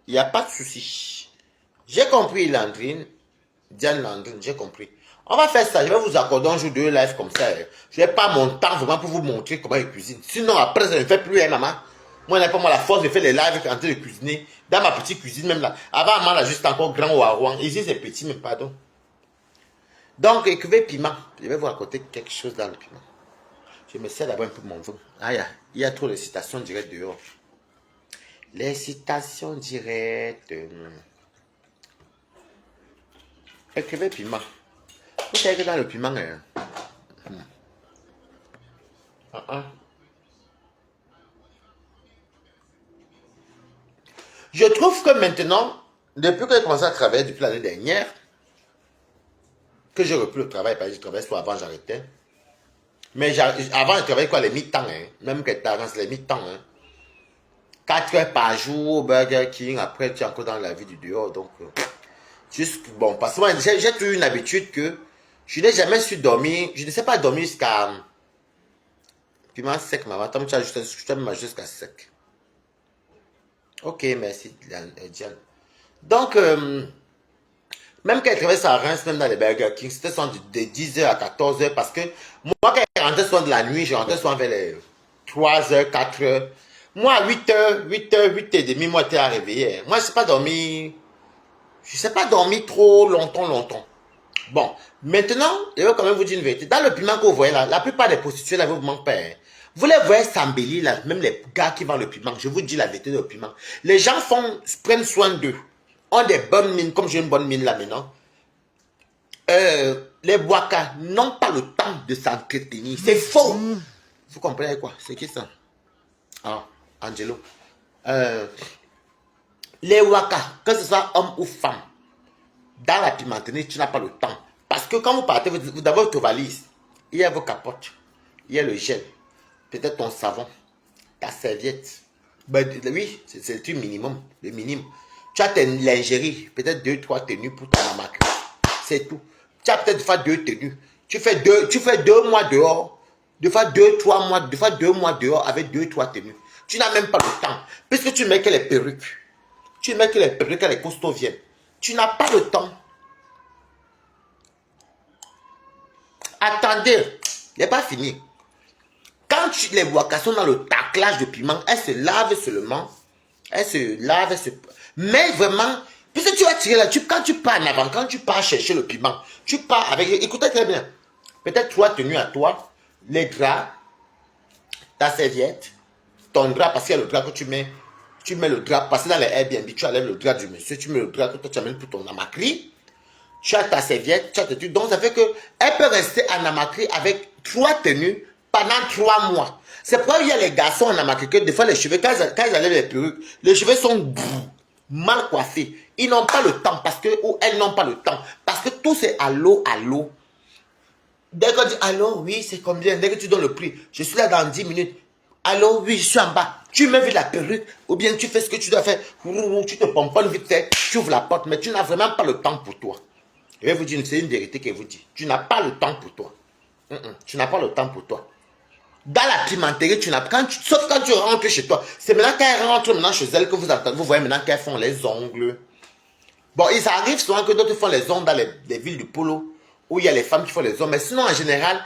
Il n'y a pas de souci. J'ai compris, Landrine. Diane Landrine, j'ai compris. On va faire ça. Je vais vous accorder un jour de live comme ça. Je n'ai pas mon temps vraiment pour vous montrer comment il cuisine. Sinon, après, ça ne fait plus, hein, maman. Moi, je n'ai pas moi la force de faire les lives en train de cuisiner. Dans ma petite cuisine, même là. Avant, maman, là, juste encore grand ou à Rouen. Ici, c'est petit, mais pardon. Donc, écrivez piment. Je vais vous raconter quelque chose dans le piment. Je me sers d'abord un peu mon vin. Ah, il y a trop de citations directes dehors. Les citations directes. Écrivez piment. Vous savez que dans le piment, je trouve que maintenant, depuis que j'ai commencé à travailler depuis l'année dernière, que j'ai repris le travail, parce que je travaillais soit avant, j'arrêtais. Mais avant, je travaillais quoi, les mi-temps, hein. Même que tu avances les mi-temps. Hein. 4 heures par jour au Burger King, après tu es encore dans la vie du dehors. Donc, juste, bon, parce que moi, j'ai toujours une habitude que je n'ai jamais su dormir, je ne sais pas dormir jusqu'à piment sec, maman. Tu as jusqu'à sec. Ok, merci, Diane. Donc, même quand elle travaillait à Reims, même dans les Burger King, c'était de 10 heures à 14 heures parce que moi, quand elle rentrait souvent de la nuit, je rentrais souvent vers les 3 heures, 4 heures. Moi, à 8 heures, 8 heures, 8 et demi, moi, j'étais à réveiller. Moi, je ne sais pas dormir. Je ne sais pas dormir trop longtemps. Bon, maintenant, je vais quand même vous dire une vérité. Dans le piment que vous voyez là, la plupart des prostituées là, vous ne manquent pas. Hein. Vous les voyez s'embellir là, même les gars qui vendent le piment. Je vous dis la vérité du piment. Les gens prennent soin d'eux. Ont des bonnes mines, comme j'ai une bonne mine là maintenant. Les Waka n'ont pas le temps de s'entretenir. C'est faux. Vous comprenez quoi? C'est qui ça? Ah, Angelo. Les Waka, que ce soit homme ou femme, dans la pimenterie, tu n'as pas le temps. Parce que quand vous partez, vous avez votre valise. Il y a vos capotes. Il y a le gel. Peut-être ton savon. Ta serviette. Ben, oui, c'est le minimum. Le minimum. Tu as tes lingeries. Peut-être 2-3 tenues pour ta marque. C'est tout. Tu as peut-être des fois 2 tenues. Tu fais 2 mois dehors. Des fois 2-3 mois. Des fois 2 mois dehors avec 2-3 tenues. Tu n'as même pas le temps. Puisque tu mets que les perruques. Tu mets que les perruques et les costauds viennent. Tu n'as pas le temps. Attendez, il n'est pas fini. Quand les Waka sont dans le taclage de piment, elles se lavent seulement. Elles se lavent, mais vraiment, puisque tu vas tirer là, quand tu pars en avant, quand tu pars chercher le piment, tu pars avec, écoutez très bien, peut-être 3 tenues à toi, les draps, ta serviette, ton drap, parce qu'il y a le drap que tu mets le drap, parce que dans les Airbnb, tu enlèves le drap du monsieur, tu mets le drap que toi tu amènes pour ton amakri, tu as ta serviette, tu as tes trucs. Donc, ça fait qu'elle peut rester en amakri avec 3 tenues pendant 3 mois. C'est pourquoi il y a les garçons en amakri que des fois, les cheveux, quand ils enlèvent les perruques, les cheveux sont mal coiffés. Ils n'ont pas le temps parce que, ou elles n'ont pas le temps. Parce que tout c'est allô, allô. Dès qu'on dit allô, oui, c'est combien? Dès que tu donnes le prix, je suis là dans 10 minutes. Allô, oui, je suis en bas. Tu mets vite la perruque, ou bien tu fais ce que tu dois faire. Tu te pomponnes vite fait, tu ouvres la porte, mais tu n'as vraiment pas le temps pour toi. Je vais vous dire, c'est une vérité que vous dit. Tu n'as pas le temps pour toi. Tu n'as pas le temps pour toi. Dans la pimenterie, tu n'as pas. Sauf quand tu rentres chez toi. C'est maintenant qu'elles rentrent maintenant chez elles que vous entendez. Vous voyez maintenant qu'elles font les ongles. Bon, il arrive souvent que d'autres font les ongles dans les villes du polo. Où il y a les femmes qui font les ongles. Mais sinon, en général,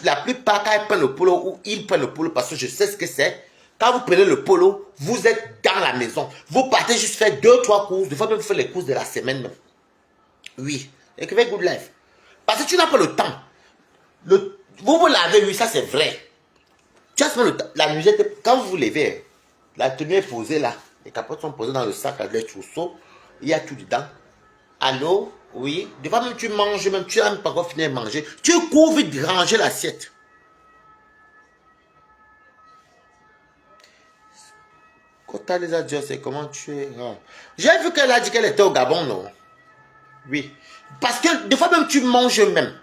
la plupart, quand elles prennent le polo, ou ils prennent le polo, parce que je sais ce que c'est. Quand vous prenez le polo, vous êtes dans la maison. Vous partez juste faire 2-3 courses. Des fois, même vous faites les courses de la semaine même. Oui. Écrivez Good Life. Parce que tu n'as pas le temps. Vous vous lavez, oui, ça c'est vrai. Tu as seulement le temps. La nuisette, quand vous vous levez, la tenue est posée là. Les capotes sont posées dans le sac avec les trousseaux. Il y a tout dedans. Allô? Oui. Des fois même tu manges, même tu n'as même pas encore fini de manger. Tu cours vite de ranger l'assiette. Kota les adieux, c'est comment tu es. J'ai vu qu'elle a dit qu'elle était au Gabon, non? Oui. Parce que des fois même tu manges même.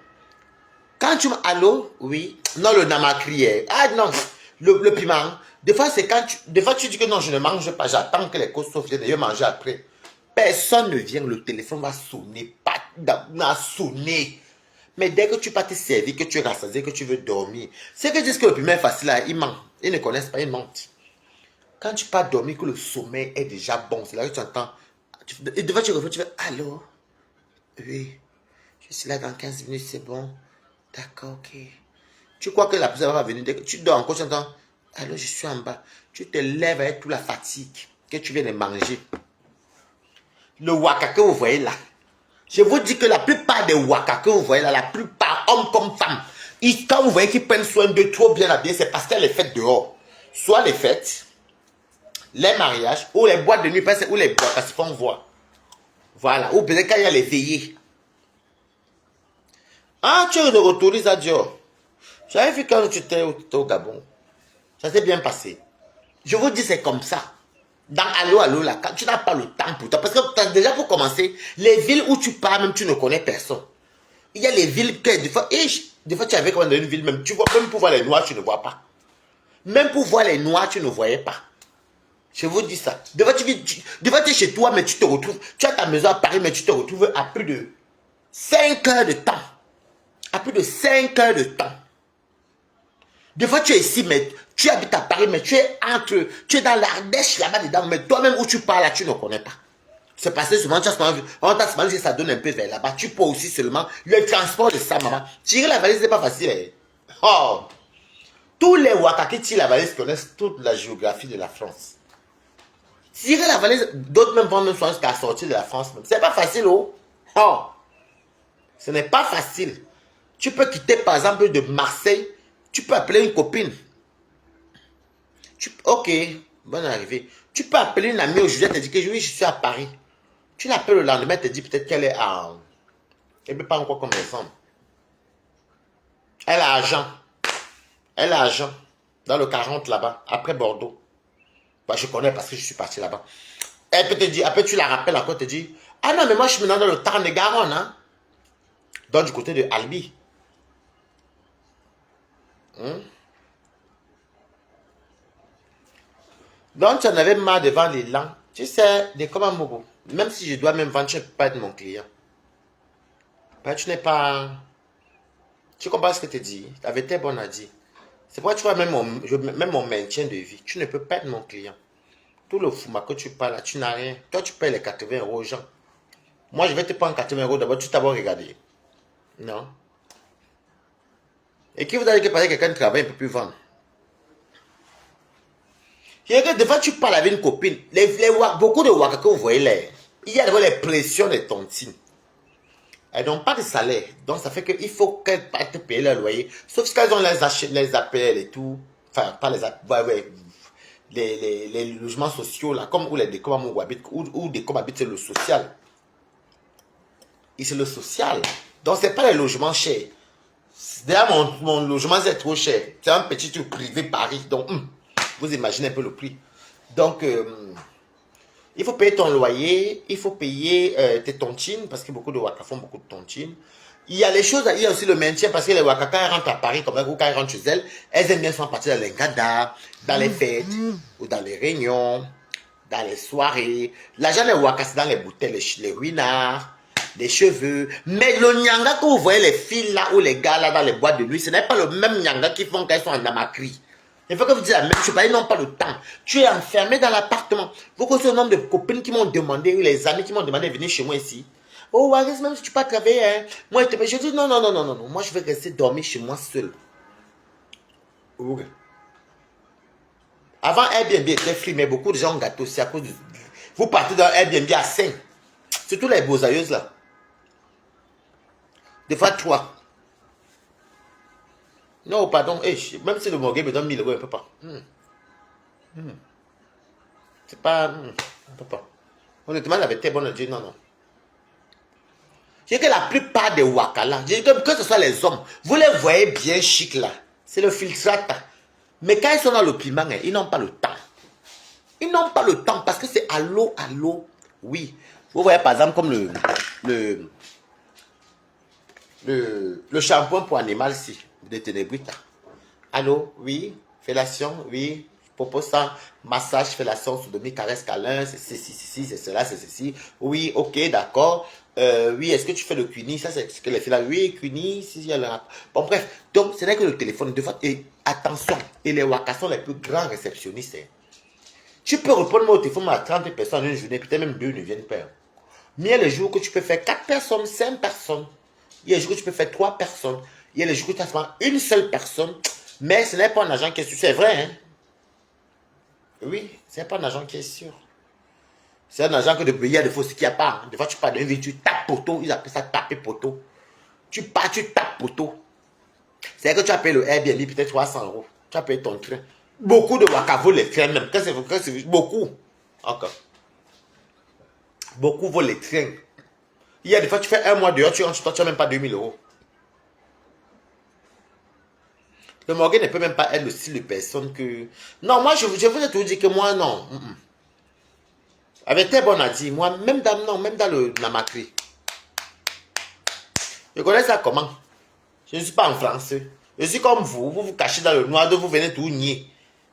Quand tu m'as... Allô? Oui. Non, le namakri. Ah non, le piment. Des fois, c'est quand tu... Des fois, tu dis que non, je ne mange pas. J'attends que les costos viennent et je mange après. Personne ne vient, le téléphone va sonner. Pas va sonner. Mais dès que tu vas te servir, que tu es rassasié, que tu veux dormir, c'est que disent que le piment est facile, là, ils mentent. Ils ne connaissent pas, ils mentent. Quand tu pars dormir, que le sommeil est déjà bon, c'est là que tu entends. Et devant tu reviens, tu fais allô? Oui. Je suis là dans 15 minutes, c'est bon. D'accord, ok. Tu crois que la personne va venir. Dès que tu dors encore, tu entends. Allô, je suis en bas. Tu te lèves avec toute la fatigue que tu viens de manger. Le waka que vous voyez là. Je vous dis que la plupart des waka que vous voyez là, la plupart, hommes comme femmes, quand vous voyez qu'ils prennent soin d'eux trop bien habillés, c'est parce qu'elle est faite dehors. Soit les fêtes, les mariages, ou les boîtes de nuit, ou les boîtes à se font voir. Voilà. Ou peut-être quand il y a les veillées. Ah, tu es de retour, à Dior. J'avais vu quand tu étais au Gabon. Ça s'est bien passé. Je vous dis, c'est comme ça. Dans Allo Allo, là, quand tu n'as pas le temps pour toi. Parce que déjà, pour commencer, les villes où tu pars, même tu ne connais personne. Il y a les villes que, des fois tu avais comme dans une ville, même, tu vois, même pour voir les noirs, tu ne vois pas. Même pour voir les noirs, tu ne voyais pas. Je vous dis ça. Des fois, tu es chez toi, mais tu te retrouves. Tu as ta maison à Paris, mais tu te retrouves à plus de 5 heures de temps. À plus de 5 heures de temps. Des fois, tu es ici, mais tu habites à Paris, mais tu es dans l'Ardèche là-bas dedans, mais toi-même où tu pars là, tu ne connais pas. C'est parce que souvent, on t'a demandé si ça donne un peu vers là-bas. Tu peux aussi seulement le transport de ça, maman. Tirer la valise, c'est pas facile. Hein. Oh! Tous les Waka qui tirent la valise connaissent toute la géographie de la France. Tirer la valise, d'autres même vont même jusqu'à sortir de la France. C'est pas facile, oh! Oh! Ce n'est pas facile. Tu peux quitter, par exemple, de Marseille. Tu peux appeler une copine. Ok, bonne arrivée. Tu peux appeler une amie aujourd'hui, elle te dit que oui, je suis à Paris. Tu l'appelles le lendemain, elle te dit peut-être qu'elle est à... Elle ne peut pas encore comme exemple. Elle est à Agen. Elle est à Agen. Dans le 40 là-bas, après Bordeaux. Bah, je connais parce que je suis parti là-bas. Elle peut te dire, après tu la rappelles encore, elle te dit, ah non, mais moi je suis maintenant dans le Tarn-et-Garonne. Hein? Donc du côté de Albi. Donc, tu en avais marre de vendre les langues. Tu sais, des Komamogo. Même si je dois même vendre, tu ne peux pas être mon client. Ben, tu n'es pas... Tu comprends ce que je te dis? La vérité est bonne à dire. C'est pourquoi tu vois, même mon maintien de vie, tu ne peux pas être mon client. Tout le fouma que tu parles là, tu n'as rien. Toi, tu payes les 80 € aux gens. Moi, je vais te prendre 80 € d'abord, tu t'as regardé. Non. Et qui vous a dit que quelqu'un ne travaille, il ne peut plus vendre? Des fois, tu parles avec une copine. Beaucoup de waka que vous voyez là, il y a les pressions des tontines. Elles n'ont pas de salaire. Donc, ça fait qu'il faut qu'elles partent payer leur loyer. Sauf si elles ont les appels et tout. Enfin, pas les appels. Les logements sociaux, là, comme où des comme habitent, ou des comme habitent le social. Et c'est le social. Donc, ce n'est pas les logements chers. D'ailleurs, mon logement, c'est trop cher. C'est un petit truc privé Paris. Donc, vous imaginez un peu le prix. Donc, il faut payer ton loyer, il faut payer tes tontines, parce que beaucoup de Waka font beaucoup de tontines. Il y a les choses, il y a aussi le maintien, parce que les Waka, quand elles rentrent à Paris, comme ou quand elles rentrent chez elles, elles aiment bien souvent partir dans les gadas, dans les fêtes, ou dans les réunions, dans les soirées. L'argent des Waka, c'est dans les bouteilles, les ruinards, les cheveux. Mais le nyanga que vous voyez, les filles là, ou les gars là, dans les boîtes de nuit, ce n'est pas le même nyanga qu'ils font quand ils sont en Namakri. Il faut que vous disiez la même chose, ils n'ont pas le temps. Tu es enfermé dans l'appartement. Vous connaissez le nombre de copines qui m'ont demandé, les amis qui m'ont demandé de venir chez moi ici. Oh, Waris, même si tu peux pas travailler, hein. Moi, je dis non, non, non, non, non, non. Moi, je vais rester dormir chez moi seul. Okay. Avant, Airbnb était free, mais beaucoup de gens ont gâté aussi à cause de... Vous partez dans Airbnb à 5. Surtout les beaux-aïeuses là. Des fois, 3. Non, pardon, même si le morgue me donne 1000 €, on ne peut pas. C'est pas... on ne peut pas. Honnêtement, la vérité est bonne, Dieu, non, non. Je dis que la plupart des Waka là, je dis que ce soit les hommes, vous les voyez bien chic là. C'est le filtrate. Mais quand ils sont dans le piment, ils n'ont pas le temps. Ils n'ont pas le temps parce que c'est allô, allô. Oui. Vous voyez par exemple comme le shampoing pour animal, si. De Ténébrita. Allô, oui. Fellation, oui. Je propose ça. Massage, fellation, sodomie, caresse, câlin. C'est ceci, c'est cela, c'est ceci. Oui, ok, d'accord. Oui, est-ce que tu fais le cuny? Ça, c'est ce que les filles là. Oui, cuny, si, il y a le rap. Bon, bref. Donc, ce n'est que le téléphone. De fois, et attention. Et les wakas sont les plus grands réceptionnistes. Hein. Tu peux répondre au téléphone à 30 personnes en une journée. Peut-être même 2 ne viennent pas. Mais il y a les jours que tu peux faire 4 personnes, 5 personnes. Il y a les jours que tu peux faire 3 personnes. Il y a les jours que tu as seulement une seule personne. Mais ce n'est pas un agent qui est sûr. C'est vrai, hein? Oui, ce n'est pas un agent qui est sûr. C'est un agent que de payer, il y a des fois, ce qu'il n'y a pas. Hein. Des fois, tu pars d'un vie, tu tapes poteau. Ils appellent ça taper poteau. Tu pars, tu tapes poteau. C'est que tu as payé le Airbnb, peut-être 300 euros. Tu as payé ton train. Beaucoup de Waka volent les trains même. Beaucoup. Encore. Beaucoup volent les trains. Il y a des fois, tu fais un mois dehors, tu rentres chez toi, tu n'as même pas 2000 euros. Le Morgan ne peut même pas être le style de personne que... Non, moi, je vous ai tout dit que moi, non. Avec tes bon à dire, moi, même dans, non, même dans le Namakri. Je connais ça comment? Je ne suis pas en français. Je suis comme vous, vous vous cachez dans le noir, vous venez tout nier.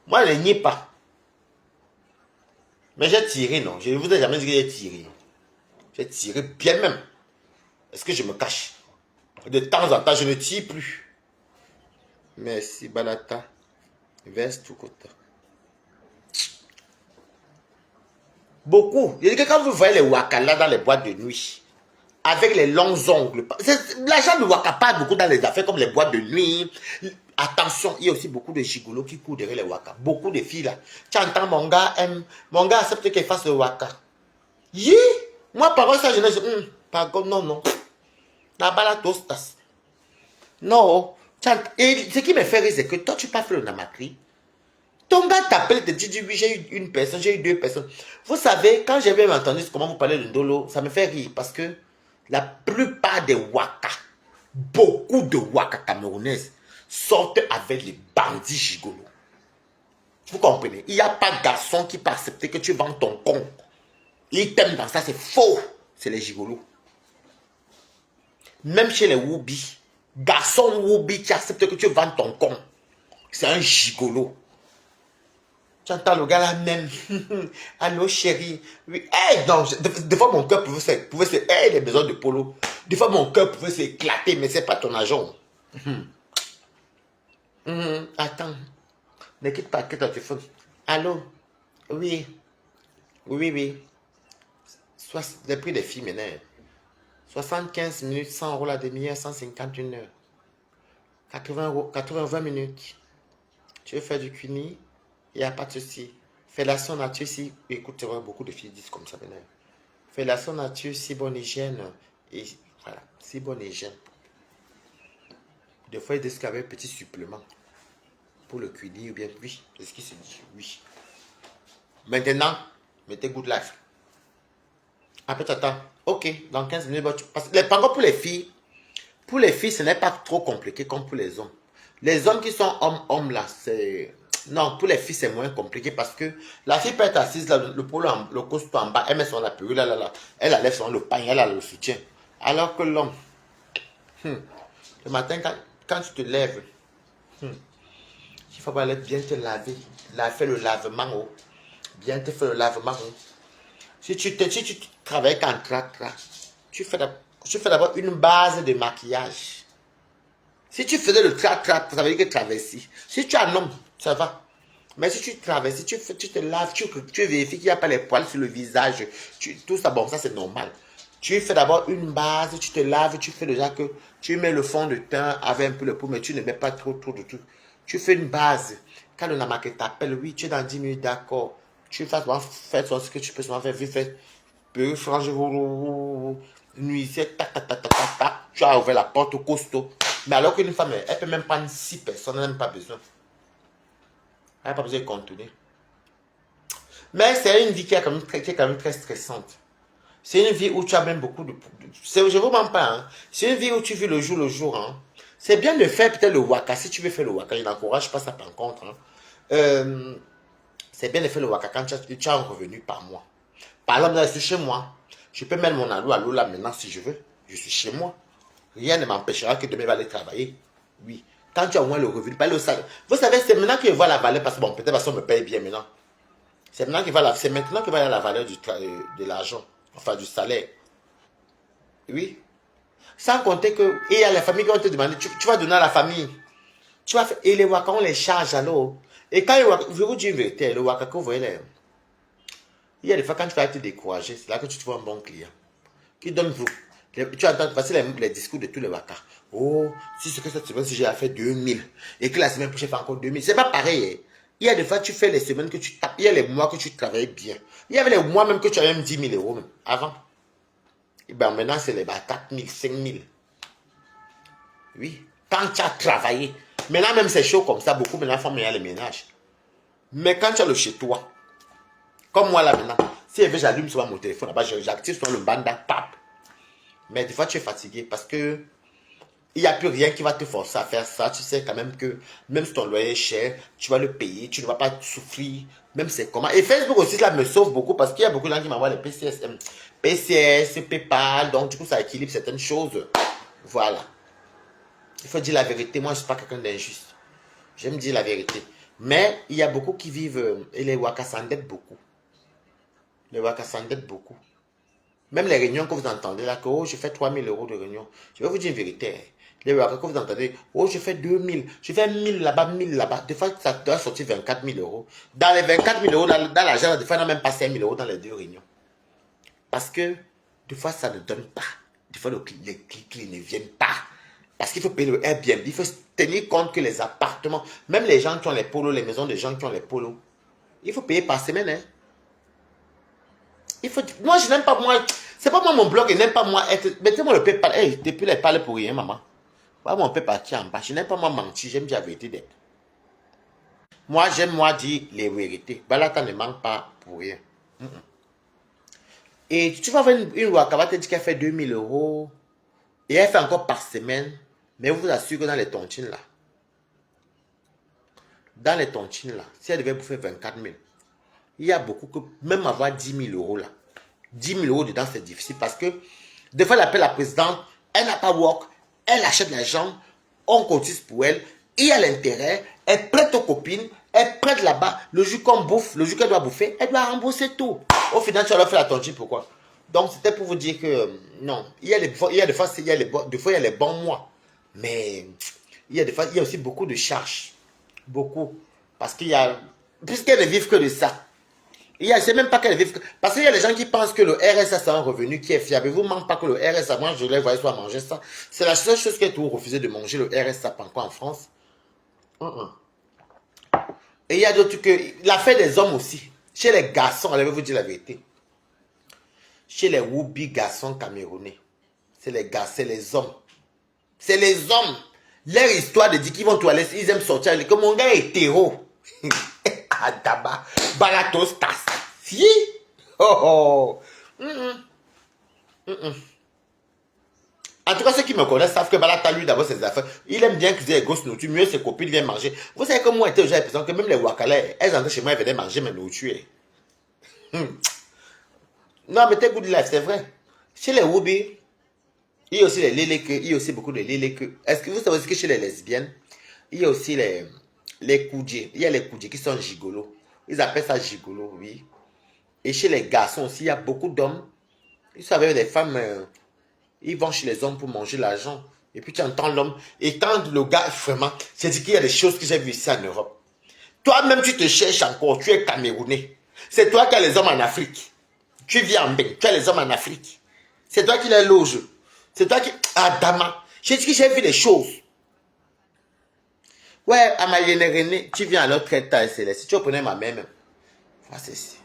Moi, je ne nie pas. Mais j'ai tiré, non. Je ne vous ai jamais dit que j'ai tiré. J'ai tiré bien même. Est-ce que je me cache? De temps en temps, je ne tire plus. Merci, Balata. Verse tout côté. Beaucoup. Je dis que quand vous voyez les wakala dans les boîtes de nuit, avec les longs ongles, l'argent de waka parle beaucoup dans les affaires comme les boîtes de nuit. Attention, il y a aussi beaucoup de gigolos qui courent derrière les waka. Beaucoup de filles là. Tu entends mon gars accepte qu'elle fasse le waka. Yi, moi par ça je ne par contre, non, non. La balade tostas. Non. Et ce qui me fait rire, c'est que toi, tu pas fait le namakri. Ton gars t'appelle, te dit, oui, j'ai eu une personne, j'ai eu 2 personnes. Vous savez, quand j'ai même entendu comment vous parlez de Ndolo, ça me fait rire parce que la plupart des Waka, beaucoup de Waka camerounaises, sortent avec les bandits gigolos. Vous comprenez? Il n'y a pas de garçon qui peut accepter que tu vends ton con. Ils t'aiment dans ça, c'est faux. C'est les gigolos. Même chez les Woubi, garçon Woubi qui accepte que tu vends ton con, c'est un gigolo. Tu entends le gars là même. Allô chérie. Oui. Hey, non, des fois mon cœur pouvait se... Hey, les besoins de polo. Des fois mon cœur pouvait s'éclater, mais c'est pas ton agent. Attends. Ne quitte pas, quitte ton téléphone. Allô. Oui. Oui, oui. Le prix des filles maintenant. 75 minutes, 100 euros la demi-heure, 150 une heure. 80 euros, 20 minutes. Tu veux faire du cuni? Il n'y a pas de souci. Fellation nature, si, écoute, beaucoup de filles disent comme ça maintenant. Fellation nature, si bonne hygiène. Et voilà, si bonne hygiène. Des fois, ils disent qu'il y avait un petit supplément pour le cuir ou bien oui. C'est ce qui se dit, oui. Maintenant, mettez good life. Après, t'attends. Ok, dans 15 minutes, parce que par contre, pour les filles, ce n'est pas trop compliqué comme pour les hommes. Les hommes qui sont hommes là, c'est... Non, pour les filles, c'est moins compliqué parce que la fille peut être assise là, le polo, le costume en bas, elle met son appui là, elle enlève son le pain, elle a le soutien. Alors que l'homme, le matin, quand tu te lèves, il faut bien te laver, faire le lavement, oh. Bien te faire le lavement. Oh. Si tu travailles qu'en tra-tra, tu fais d'abord une base de maquillage. Si tu faisais le tra-tra, ça veut dire que traverser. Si tu es un homme, ça va. Mais si tu traverses, tu te laves, tu vérifies qu'il n'y a pas les poils sur le visage, tout ça, bon, ça c'est normal. Tu fais d'abord une base, tu te laves, tu fais déjà que tu mets le fond de teint avec un peu le pot, mais tu ne mets pas trop de tout. Tu fais une base. Quand le namake t'appelle, oui, tu es dans 10 minutes, d'accord. Tu fais ce que tu peux souvent faire, vite fait. Peu, frange, nuisette, tac, tac, tac, tac, tac, tac. Tu as ouvert la porte au costaud. Mais alors qu'une femme, elle peut même prendre 6 personnes, elle n'a même pas besoin. Elle n'a pas besoin de contenir. Mais c'est une vie qui est quand même très stressante. C'est une vie où tu as même beaucoup de... Je ne vous mens pas. Hein. C'est une vie où tu vis le jour. Hein. C'est bien de faire peut-être le waka. Si tu veux faire le waka, je n'encourage pas ça par contre. Hein. C'est bien de faire le waka quand tu as un revenu par mois. Par exemple, je suis chez moi. Je peux mettre mon allo là maintenant si je veux. Je suis chez moi. Rien ne m'empêchera que demain, il va aller travailler. Oui. Quand tu as au moins le revenu, pas le salaire. Vous savez, c'est maintenant qu'il voit la valeur, parce que bon, peut-être parce qu'on me paye bien maintenant. C'est maintenant qu'il va y la valeur de l'argent, enfin du salaire. Oui. Sans compter que, il y a les familles qui vont te demander, tu vas donner à la famille. Tu vas faire, et les Waka, on les charge alors. Et quand je vous dis une vérité, le Waka, vous voyez, il y a des fois quand tu vas être découragé, c'est là que tu trouves un bon client. Qui donne vous. Tu entends passer les discours de tous les Waka. Oh, si c'est que cette semaine, si j'ai fait 2000 et que la semaine prochaine, je fais encore 2000, c'est pas pareil. Hein. Il y a des fois, tu fais les semaines que tu tapes, il y a les mois que tu travailles bien. Il y avait les mois même que tu avais même 10 000 euros même, avant. Et ben maintenant, c'est les 4 000, 5 000. Oui, quand tu as travaillé. Maintenant, même c'est chaud comme ça, beaucoup maintenant font meilleur les ménages. Mais quand tu as le chez toi, comme moi là maintenant, si j'allume souvent mon téléphone, là-bas, j'active sur le banda, pap. Mais des fois, tu es fatigué parce que il n'y a plus rien qui va te forcer à faire ça. Tu sais quand même que même si ton loyer est cher, tu vas le payer, tu ne vas pas souffrir. Même c'est comment. Et Facebook aussi, là, me sauve beaucoup parce qu'il y a beaucoup de gens qui m'envoient les PCS, PayPal. Donc, du coup, ça équilibre certaines choses. Voilà. Il faut dire la vérité. Moi, je ne suis pas quelqu'un d'injuste. J'aime dire la vérité. Mais il y a beaucoup qui vivent, et les Waka s'endettent beaucoup. Les Waka s'endettent beaucoup. Même les réunions que vous entendez là, que oh, je fais 3 000 euros de réunion. Je vais vous dire une vérité. Les Waka que vous entendez, oh, je fais 2 000, je fais 1 000 là-bas, 1 000 là-bas. Des fois, ça doit sortir 24 000 euros. Dans les 24 000 euros, dans l'argent, des fois, il n'y a même pas 5 000 euros dans les deux réunions. Parce que, des fois, ça ne donne pas. Des fois, les clients ne viennent pas. Parce qu'il faut payer le Airbnb. Il faut tenir compte que les appartements, même les gens qui ont les polos, les maisons des gens qui ont les polos, il faut payer par semaine. Hein. Il faut, moi, je n'aime pas moi. C'est pas moi mon blog, il n'aime pas moi être. Mettez-moi le PayPal. Hey, depuis les parler pour rien, maman. Voilà mon PayPal qui est en bas. Je n'aime pas moi mentir, j'aime dire la vérité d'être. Moi, j'aime moi dire les vérités. Voilà, ça ne manque pas pour rien. Et tu vas voir une Waka va te dire qu'elle fait 2 000 euros. Et elle fait encore par semaine. Mais vous assure que dans les tontines là, si elle devait bouffer 24 000, il y a beaucoup que, même avoir 10 000 euros là, 10 000 euros dedans, c'est difficile parce que, des fois, elle appelle la présidente, elle n'a pas work, elle achète l'argent, on cotise pour elle, il y a l'intérêt, elle prête aux copines, elle prête là-bas, le jour qu'on bouffe, le jour qu'elle doit bouffer, elle doit rembourser tout. Au final, tu vas leur faire la tontine, pourquoi? Donc, c'était pour vous dire que, non, il y a des fois, il y a les bons mois, mais il y a aussi beaucoup de charges. Beaucoup. Parce qu'il y a, puisqu'elles ne vivent que de ça. C'est même pas qu'elles vivent. Parce qu'il y a des gens qui pensent que le RSA, c'est un revenu qui est fiable. Vous ne manque pas que le RSA, moi je les voyais soit manger ça. C'est la seule chose qui est toujours refusée de manger le RSA encore en France. Et il y a d'autres que. L'affaire des hommes aussi. Chez les garçons, allez vous dire la vérité. Chez les Woubi garçons camerounais. C'est les gars, c'est les hommes. C'est les hommes. Leur histoire de dire qu'ils vont tout aller, ils aiment sortir. Comme mon gars est hétéro. Adaba, Balatos, tas. Si. Oh, oh. En tout cas, ceux qui me connaissent savent que Balata, lui, d'abord, ses affaires. Il aime bien cuisiner les grosses nourritures. Mieux, ses copines viennent manger. Vous savez que moi, j'ai l'impression que même les Wakalais, elles entraient chez moi, elles venaient manger mes nourritures. Non, mais t'es good life, c'est vrai. Chez les Wubi, il y a aussi les Léleke, il y a aussi beaucoup de Léleke. Est-ce que vous savez que chez les lesbiennes, il y a aussi les Koudjés. Il y a les Koudjés qui sont gigolos. Ils appellent ça gigolo, oui. Et chez les garçons aussi, il y a beaucoup d'hommes. Ils sont avec les femmes, ils vont chez les hommes pour manger l'argent. Et puis tu entends l'homme. Et quand le gars, vraiment, c'est dit qu'il y a des choses que j'ai vues ici en Europe. Toi-même, tu te cherches encore, tu es Camerounais. C'est toi qui as les hommes en Afrique. Tu vis en Bénin, tu as les hommes en Afrique. C'est toi qui les loges. C'est toi qui... Ah, Dama. J'ai dit que j'ai vu des choses. Ouais, à ma René, tu viens à l'autre traiteur, si tu reprenais ma mère même. Voilà, c'est ici.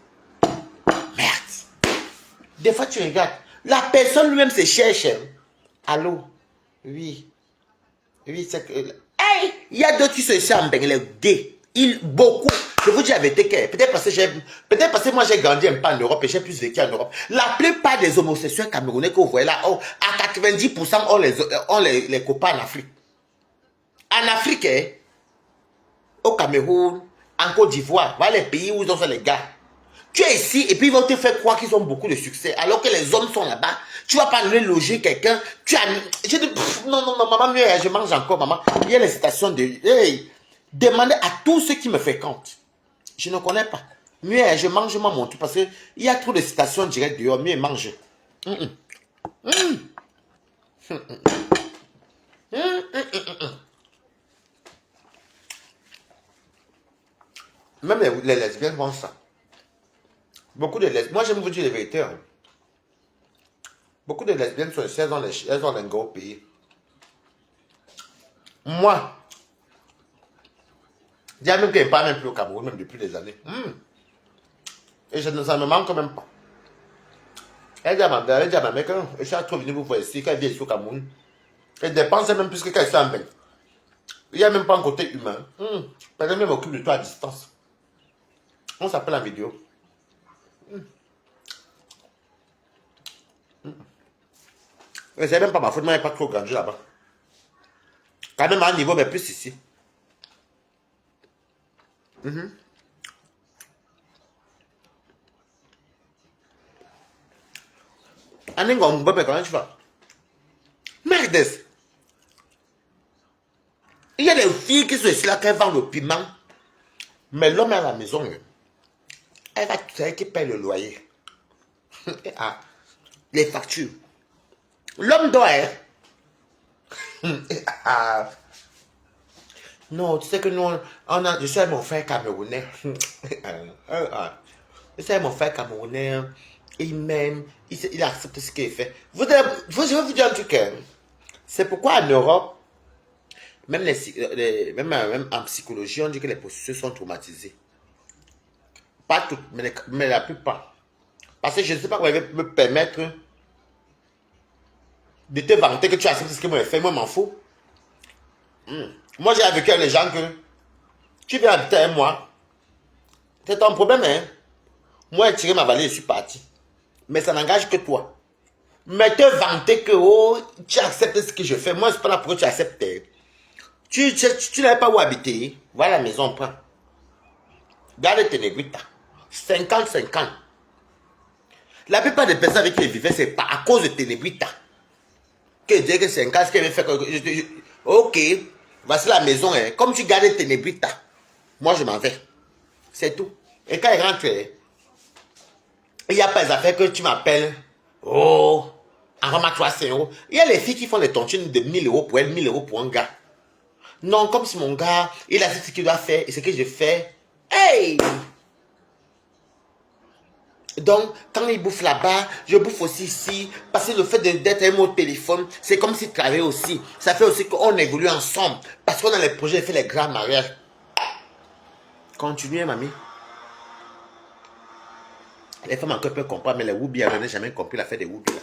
Merde. Des fois, tu regardes. La personne lui-même se cherche. Allô? Oui. Oui, c'est que... Hey! Il y a d'autres qui se cherchent en Bénin, les gays. Beaucoup. Je vous dis la vérité, peut-être parce que moi j'ai grandi un peu en Europe et j'ai plus vécu en Europe. La plupart des homosexuels camerounais que vous voyez là, oh, à 90% ont les copains en Afrique. En Afrique, au Cameroun, en Côte d'Ivoire, voilà les pays où ils ont fait les gars. Tu es ici et puis ils vont te faire croire qu'ils ont beaucoup de succès. Alors que les hommes sont là-bas. Tu vas pas aller loger quelqu'un. Tu as... Je dis, non, non, non, maman, je mange encore, maman. Il y a les citations de... Hey, demandez à tous ceux qui me fréquentent. Je ne connais pas. Mieux, je mange moi mon truc parce qu'il y a trop de citations directes dehors. Mieux, mange. Même les lesbiennes font ça. Beaucoup de lesbiennes. Moi, j'aime vous dire les vérités. Hein. Beaucoup de lesbiennes sont ici, elles ont un gros pays. Moi, il y a même qui ne parle même plus au Cameroun, même depuis des années. Et ça ne me manque quand même pas. Elle dit à ma mère, quand je suis trop venu vous voir ici, quand elle vient ici au Cameroun, elle dépense même plus que quand elle est en bain. Il n'y a même pas un côté humain. Peut-être même m'occupe de toi à distance. On s'appelle en vidéo. Mais c'est même pas ma faute, moi, je n'ai pas trop grandi là-bas. Quand même à un niveau, mais plus ici. Comment tu vas? Merdes! Il y a des filles qui sont ici là, qui vendent le piment. Mais l'homme est à la maison, elle va tout faire qui paye le loyer. Les factures. L'homme doit être. Non, tu sais que nous, je suis avec mon frère camerounais. Je suis avec mon frère camerounais. Il m'aime. Il accepte ce qu'il fait. Je vais vous dire un truc. C'est pourquoi en Europe, même en psychologie, on dit que les prostituées sont traumatisées. Pas toutes, mais la plupart. Parce que je ne sais pas comment ils vont me permettre de te vanter que tu acceptes ce que moi j'ai fait. Moi, je m'en fous. Moi, j'ai vécu avec les gens que tu viens habiter avec moi. C'est ton problème, hein. Moi, j'ai tiré ma valise, je suis parti. Mais ça n'engage que toi. Mais te vanter que oh, tu acceptes ce que je fais. Moi, je ne sais pas là pourquoi tu acceptes. Tu n'avais pas où habiter. Voilà la maison, prends. Garde tes négritas. 50-50. La plupart des personnes avec qui je vivais, c'est pas à cause de tes négritas. Que dire que 50, ce qu'elle veut faire. Ok, voici la maison. Hein. Comme tu gardes tes négritas, moi je m'en vais. C'est tout. Et quand il rentre, il n'y a pas des affaires que tu m'appelles. Oh, en 300 euros. Il y a les filles qui font les tontines de 1000 euros pour elle, 1000 euros pour un gars. Non, comme si mon gars, il a ce qu'il doit faire et ce que je fais. Hey! Donc, quand il bouffe là-bas, je bouffe aussi ici. Parce que le fait d'être un mot au téléphone, c'est comme s'il travaillait aussi. Ça fait aussi qu'on évolue ensemble. Parce qu'on a les projets, fait les grands mariages. Continuez, mamie. Les femmes encore peuvent comprendre, mais les Woubi, elles n'ont jamais compris l'affaire des Woubi.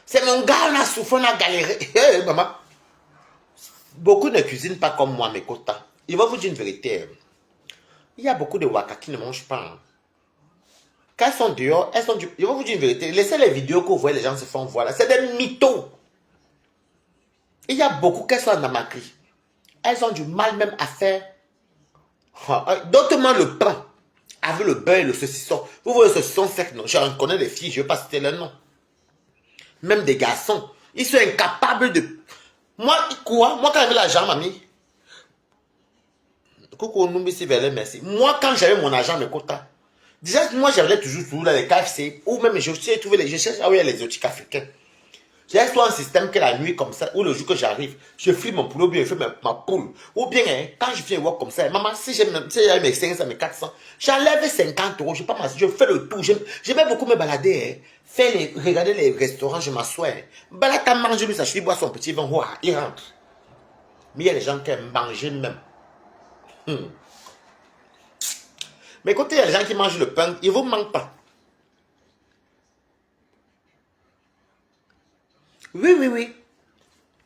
C'est mon gars, on a souffert, on a galéré. Hey, maman. Beaucoup ne cuisinent pas comme moi, mes quotas. Il va vous dire une vérité. Il y a beaucoup de Waka qui ne mangent pas. Hein. Quand elles sont dehors, elles sont du... Je vais vous dire une vérité. Laissez les vidéos que vous voyez, les gens se font voir là. C'est des mythos. Il y a beaucoup qu'elles sont en Namakri. Elles ont du mal même à faire. D'autrement le pain. Avec le beurre et le saucisson. Vous voyez le saucisson sec, non? Je reconnais des filles, je ne vais pas citer leur nom. Même des garçons. Ils sont incapables de... Moi, quoi? Moi, quand j'avais l'argent, mamie. Coucou, nous, merci. Moi, quand j'avais mon argent, mes quotas. Déjà, moi, j'avais toujours dans les KFC, ou même je cherche où il y a les exotiques africains. J'ai soit un système que la nuit comme ça, ou le jour que j'arrive, je file mon poulet, ou bien je fais ma poule. Ou bien, hein, quand je viens voir comme ça, maman, si j'ai mes 500, mes 400, j'enlève 50 euros, je fais le tour. J'aime beaucoup me balader, hein, regarder les restaurants, je m'assois. Hein. Balade à manger, lui, ça, je bois son petit vin, il rentre. Mais il y a des gens qui aiment manger même. Mais écoutez, il y a des gens qui mangent le pain, ils ne vous manquent pas. Oui.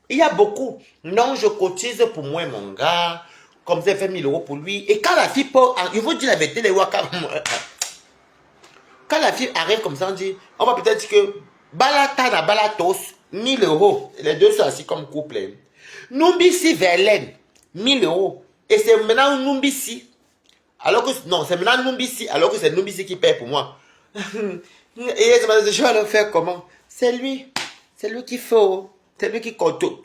Il y a beaucoup. Non, je cotise pour moi, mon gars. Comme ça, fait 1000 euros pour lui. Et quand la fille peut... Il vous dire la vérité, les waka. Quand la fille arrive comme ça, on dit... On va peut-être dire que... Balata na balatos, 1000 euros. Les deux sont assis comme couple. Numbisi Verlaine, 1000 euros. Et c'est maintenant Numbisi. Alors que, non, c'est maintenant Numbisi, alors que c'est Numbisi qui paye pour moi. Et elle m'a dit, je vais le faire comment? C'est lui qu'il faut. C'est lui qui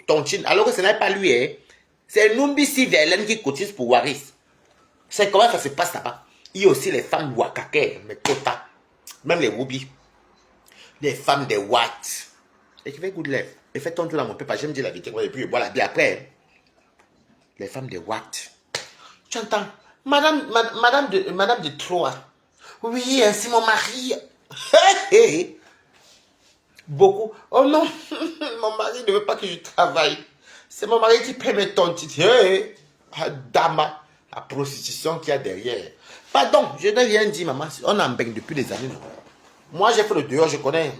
tontine. Alors que ce n'est pas lui, hein. C'est Numbisi Verlaine qui cotise pour Waris. C'est comment ça se passe là-bas. Il y a aussi les femmes Wakake, mais Kota. Même les Wubi. Les femmes des Watts. Et qui fait good life. Et fais ton tour dans mon peuple. J'aime dire la vérité. Et puis je bois la bière après. Hein. Les femmes des Watts. Tu entends? Madame de Troyes. Oui, c'est mon mari. Beaucoup. Oh non, mon mari ne veut pas que je travaille. C'est mon mari qui paie mes tontites. Dama, la prostitution qu'il y a derrière. Pardon, je n'ai rien dit, maman. On en baigne depuis des années. Moi, j'ai fait le dehors, je connais.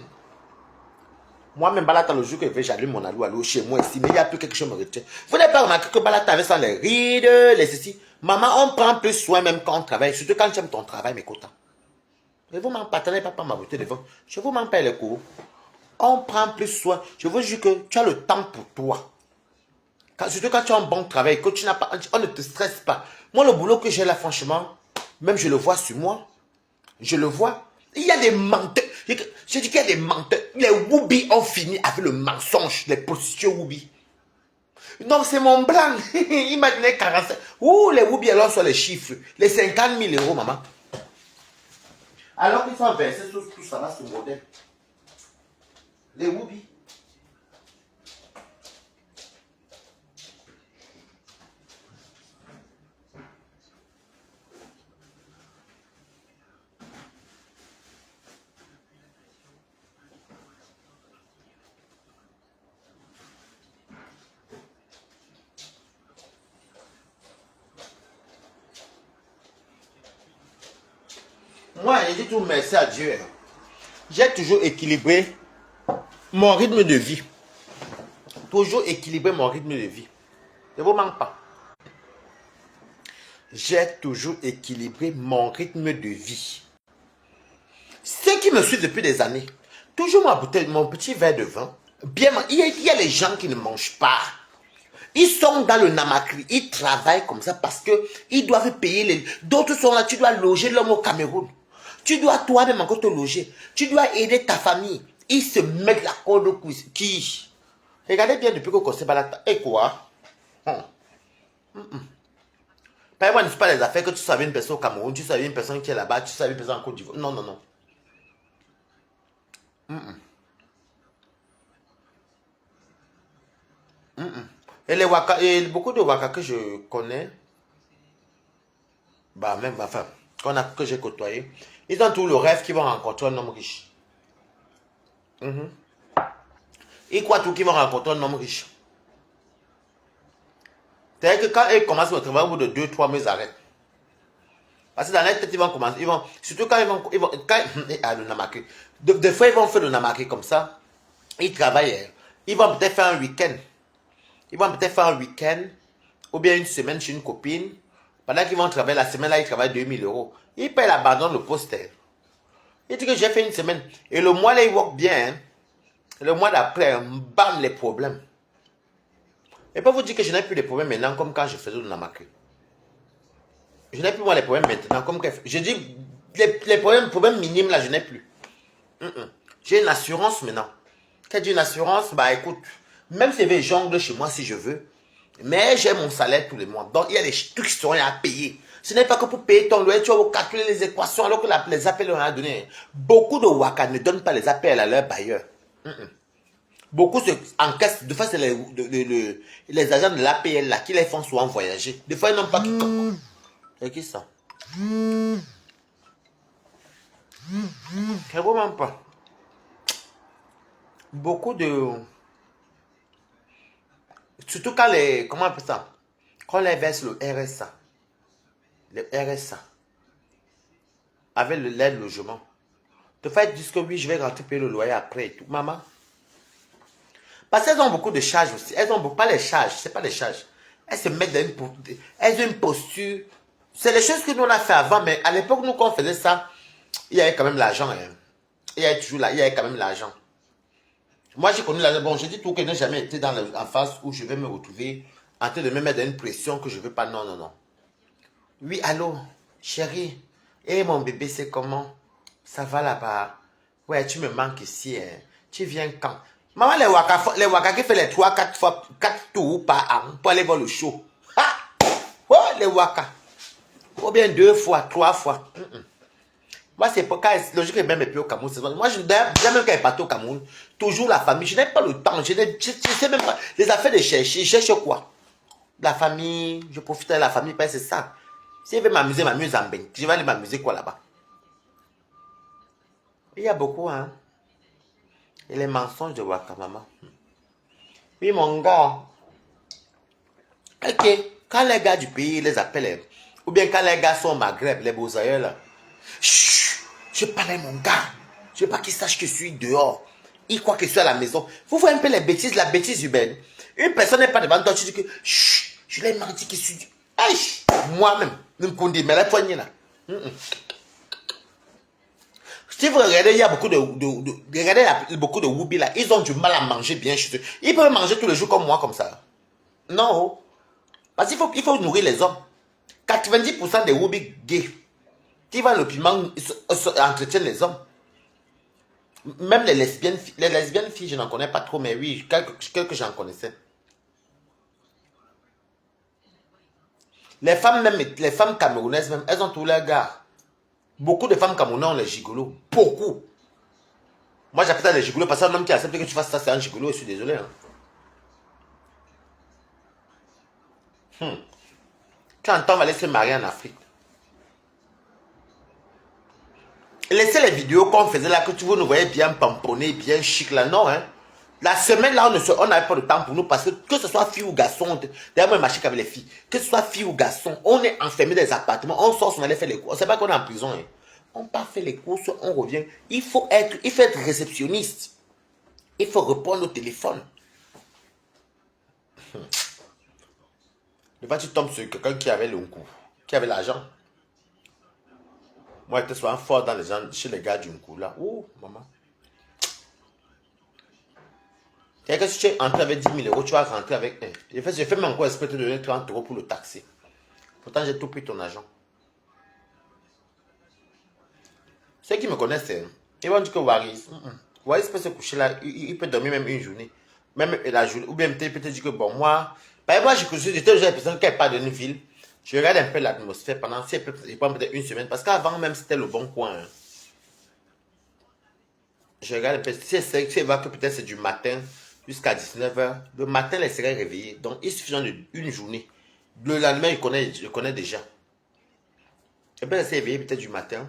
Moi-même, Balata, le jour que j'allume mon allo chez moi ici, mais il n'y a plus quelque chose qui me retient. Vous n'avez pas remarqué que Balata avait ça, les rides, les ceci. Maman, on prend plus soin même quand on travaille, surtout quand j'aime ton travail, mes quotas. Et vous m'en partenez pas ma beauté devant. Je vous m'en paye les cours. On prend plus soin. Je vous jure que tu as le temps pour toi. Surtout quand tu as un bon travail, que tu n'as pas, on ne te stresse pas. Moi, le boulot que j'ai là, franchement, même je le vois sur moi. Je le vois. Il y a des menteurs. Je dis qu'il y a des menteurs. Les Woubi ont fini avec le mensonge. Les prostituées Woubi. Non, c'est mon blanc. Il m'a donné 45. Ouh, les Woubi alors sur les chiffres. Les 50 000 euros, maman. Alors qu'ils sont versés sur tout ça là, ce modèle. Les Woubi. Moi, je dis tout merci à Dieu. J'ai toujours équilibré mon rythme de vie. Toujours équilibré mon rythme de vie. Ne vous manque pas. J'ai toujours équilibré mon rythme de vie. Ceux qui me suivent depuis des années, toujours ma bouteille, mon petit verre de vin. Bien, il y a les gens qui ne mangent pas. Ils sont dans le Namakri, ils travaillent comme ça parce qu'ils doivent payer les... D'autres sont là, tu dois loger l'homme au Cameroun. Tu dois toi-même encore te loger. Tu dois aider ta famille. Ils se mettent la corde au cou. Qui? Regardez bien depuis que Kosé Balata. Et quoi? Par exemple, ce pas les affaires que tu savais une personne au Cameroun, tu savais une personne qui est là-bas, tu savais une personne en Côte d'Ivoire. Non, non, non. Et beaucoup de Waka que je connais, bah même, enfin, que j'ai côtoyé, ils ont tout le rêve qu'ils vont rencontrer un homme riche. Ils croient tout qu'ils vont rencontrer un homme riche. C'est-à-dire que quand ils commencent le travail, au bout de 2-3 mois, ils arrêtent. Parce que dans la tête, ils vont commencer, surtout quand le Namakri. Des fois, ils vont faire le Namakri comme ça. Ils travaillent. Ils vont peut-être faire un week-end. Ou bien une semaine chez une copine. Pendant qu'ils vont travailler la semaine, là, ils travaillent 2000 euros. Ils payent l'abandon, le poster. Ils disent que j'ai fait une semaine. Et le mois là, il work bien. Hein. Le mois d'après, bam, les problèmes. Et pas vous dire que je n'ai plus de problèmes maintenant, comme quand je faisais le Namakri. Je n'ai plus moi les problèmes maintenant. Comme que, je dis, les problèmes minimes là, je n'ai plus. J'ai une assurance maintenant. Quand j'ai une assurance, bah écoute, même si je vais jongle chez moi si je veux, mais j'ai mon salaire tous les mois. Donc il y a des trucs qui seront à payer. Ce n'est pas que pour payer ton loyer, tu vas calculer les équations alors que les appels on a donné. Beaucoup de Waka ne donnent pas les appels à leurs bailleurs. Beaucoup se encaissent. De fois, c'est les agents de l'APL là qui les font souvent voyager. Des fois, ils n'ont pas qui. Et qui ça? Je ne vois même pas. Beaucoup de... Surtout quand les... Comment on appelle ça? Quand on les verse le RSA. Le RSA. Avec l'aide logement. De fait, ils disent que oui, je vais rentrer payer le loyer après et tout. Maman. Parce qu'elles ont beaucoup de charges aussi. Elles ont beaucoup... Pas les charges, c'est pas les charges. Elles se mettent dans une... Elles ont une posture... C'est les choses que nous on a fait avant, mais à l'époque, nous, quand on faisait ça, il y avait quand même l'argent. Hein. Il y avait toujours là, il y avait quand même l'argent. Moi, j'ai connu l'argent. Bon, je dis tout que je n'ai jamais été dans en phase où je vais me retrouver en train de me mettre dans une pression que je ne veux pas. Non, non, non. Oui, allô? Chérie, et mon bébé, c'est comment? Ça va là-bas? Ouais, tu me manques ici. Hein. Tu viens quand? Maman, les waka qui fait les 3-4 fois, 4 tours par an pour aller voir le show. Ah! Oh, les waka. Ou bien 2 fois, 3 fois. Moi, c'est pas quand logique, même plus au Cameroun. Moi, je même quand il partait au Cameroun, toujours la famille. Je n'ai pas le temps. Je sais même pas. Les affaires de chercher. Je cherche quoi? La famille. Je profite de la famille. Parce que c'est ça. Si je veux m'amuser, m'amuse en bain. Je vais aller m'amuser quoi là-bas? Il y a beaucoup, hein. Et les mensonges de Waka, maman. Oui, mon gars. Ok. Quand les gars du pays les appellent, ou bien quand les gars sont au Maghreb, les beaux aïeux là. Chut, je parle à mon gars. Je veux pas qu'il sache que je suis dehors. Il croit que je suis à la maison. Vous voyez un peu les bêtises, la bêtise humaine. Une personne n'est pas devant toi, tu dis que chut, je l'ai menti que je suis. Aïe, moi-même, ne me condis, mais la poignée là. Si vous regardez, il y a beaucoup regardez beaucoup de Woubi là, ils ont du mal à manger bien chez eux. Ils peuvent manger tous les jours comme moi, comme ça. Non. Parce qu'il faut nourrir les hommes. 90% des Woubi gays qui vendent le piment entretiennent les hommes. Même les lesbiennes filles, je n'en connais pas trop, mais oui, quelques j'en connaissais. Les femmes camerounaises même, elles ont tous leurs gars. Beaucoup de femmes camerounaises ont les gigolos. Beaucoup. Moi, j'appelle ça les gigolos parce que un homme qui accepte que tu fasses ça, c'est un gigolo, je suis désolé. Hein. Quand on va aller se marier en Afrique. Laissez les vidéos qu'on faisait là, que vous nous voyez bien pamponner, bien chic là, non, hein. La semaine là, on n'avait pas de temps pour nous parce que ce soit fille ou garçon, d'ailleurs moi je marchais avec les filles, que ce soit fille ou garçon, on est enfermé dans les appartements, on sort, on allait faire les courses, c'est pas qu'on est en prison, hein. On part faire les courses, on revient, il faut être réceptionniste, il faut répondre au téléphone. Des fois tu tombes sur quelqu'un qui avait le coup, qui avait l'argent. Moi j'étais souvent fort dans les gens, chez les gars du coup là, ouh maman. Et que si tu es entré avec 10 000 euros, tu vas rentrer avec 1. J'ai fait même encore espérer de te donner 30 euros pour le taxi. Pourtant, j'ai tout pris ton argent. Ceux qui me connaissent, ils vont dire que Waris peut se coucher là, il peut dormir même une journée. Même la journée. Ou bien peut-être dire que bon, moi, moi j'étais déjà une personne qui n'est pas dans une ville. Je regarde un peu l'atmosphère pendant, je prends peut-être une semaine. Parce qu'avant même, c'était le bon coin. Hein. Je regarde un peu, si c'est voir que peut-être c'est du matin jusqu'à 19h. Le matin, elle serait réveillée. Donc, il suffit d'une journée. Le lendemain, je connais déjà. Et bien, elle s'est réveillée peut-être du matin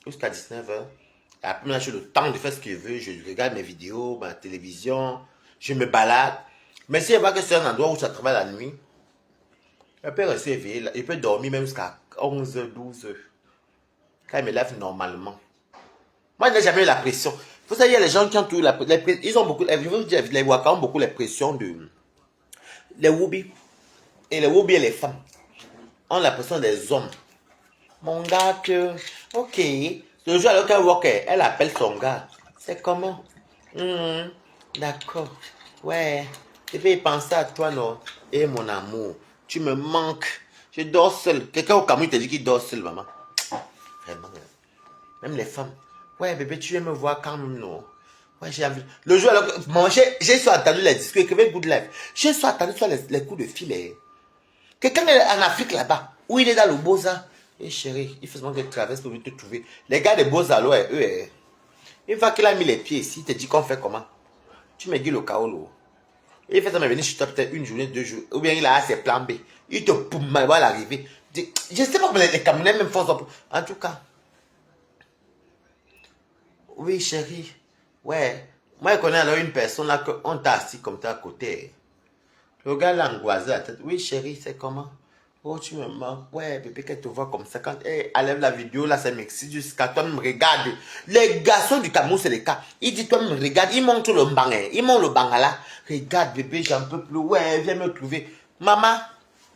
jusqu'à 19h. Et après, maintenant, j'ai le temps de faire ce que je veux. Je regarde mes vidéos, ma télévision. Je me balade. Mais si elle voit que c'est un endroit où ça travaille la nuit, elle peut rester éveillée. Elle peut dormir même jusqu'à 11h, 12h. Quand elle me lève normalement. Moi, je n'ai jamais eu la pression. Vous savez, il y a les gens qui ont eu la pression. Ils ont beaucoup, je veux dire, les Waka ont beaucoup la pression de. Les Woubi. Et les Woubi et les femmes ont la pression des hommes. Mon gars, ok. Le jour alors qu'elle Walker, elle appelle son gars. C'est comment? D'accord. Ouais. Je vais penser à toi, non? Et mon amour, tu me manques. Je dors seul. Quelqu'un au Cameroun te dit qu'il dort seul, maman. Vraiment. Même les femmes. Ouais, bébé, tu viens me voir quand même, non? Ouais, j'ai envie. Le jour alors que j'ai soit attendu les discours, écrivez good life. J'ai soit attendu sur les coups de filet. Quelqu'un est en Afrique là-bas, où il est dans le Beaux-Arts. Et chérie, il faut seulement que tu traverses pour te trouver. Les gars des Beaux-Arts, eux, une fois qu'il a mis les pieds ici, il te dit qu'on fait comment? Tu me dis le chaos, il fait ça, mais venir chez toi peut-être une journée, 2 jours. Ou bien il a ses plans B. Il te poum, il va l'arriver. Je ne sais pas comment les Camerounais même font ça. En tout cas. Oui, chérie. Ouais. Moi, je connais alors une personne là qu'on t'a assis comme ça à côté. Le gars l'a angoissé la tête. Oui, chérie, c'est comment? Oh, tu me manques. Ouais, bébé, qu'elle te voit comme ça. Quand elle enlève la vidéo, là, c'est m'excite jusqu'à toi, me regarde. Les garçons du Cameroun, c'est les cas. Il dit, toi, me regarde. Il montre le bang. Il montre le bang là. Regarde, bébé, j'en peux plus. Ouais, viens me trouver. Maman,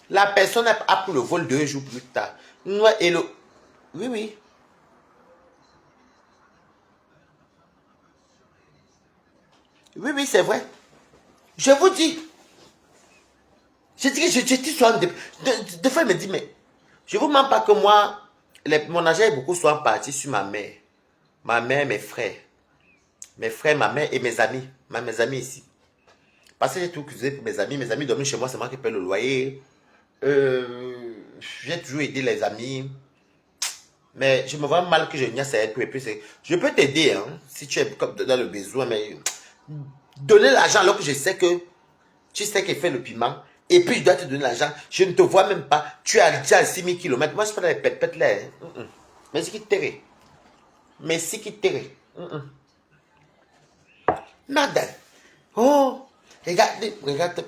la personne a pris le vol 2 jours plus tard. Ouais, et le. Oui, oui. Oui, oui, c'est vrai. Je vous dis. Je dis que je dis souvent. Des fois, il me dit, mais je vous mens pas que moi, mon argent est beaucoup souvent parti sur ma mère. Ma mère, mes frères. Mes frères, ma mère et mes amis. Mes amis ici. Parce que j'ai tout cuisiné pour mes amis. Mes amis dorment chez moi, c'est moi qui paye le loyer. J'ai toujours aidé les amis. Mais je me vois mal que je n'y aille plus. Et puis je peux t'aider, hein, si tu es dans le besoin, mais donner l'argent alors que je sais que tu sais qu'il fait le piment. Et puis je dois te donner l'argent. Je ne te vois même pas. Tu es déjà à 6000 km. Moi, je fais les pète-pète là. Hein. Mais c'est qui t'aider. Mais c'est qui t'aider. Madame. Oh. Regarde.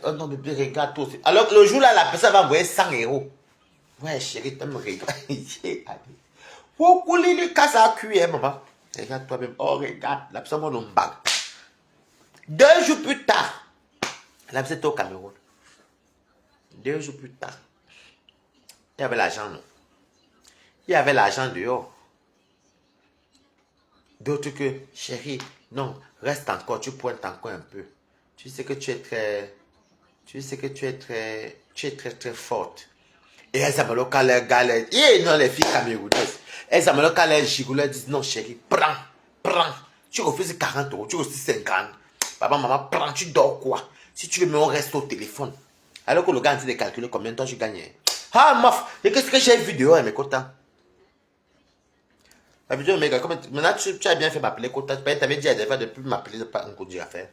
Oh non, bébé, regarde toi aussi. Alors le jour là, la personne va envoyer 100 euros. Ouais, chérie, tu me regardes. Oh, couler le casse à cuire, maman. Regarde toi-même. Oh, regarde. La personne va nous bague. 2 jours plus tard, la personne était au Cameroun. 2 jours plus tard, il y avait l'argent, non? Il y avait l'argent dehors. D'autres que, chérie, non, reste encore, tu pointes encore un peu. Tu sais que tu es très, très forte. Et elles s'appellent quand les gars, non, les filles camerounaises, elles s'appellent quand les gigoulets disent, non, chérie, prends. Tu refuses 40 euros, tu refuses 50. Papa, maman, prends, tu dors quoi? Si tu veux, mais on reste au téléphone. Alors que le gars a dit de calculer combien de temps je gagnais. Ah, mof, et qu'est-ce que j'ai vu dehors, mes quotas? La vidéo, mais maintenant, tu as bien fait m'appeler quota. Tu avais dit à des fois de ne plus m'appeler, de pas un coup de affaire.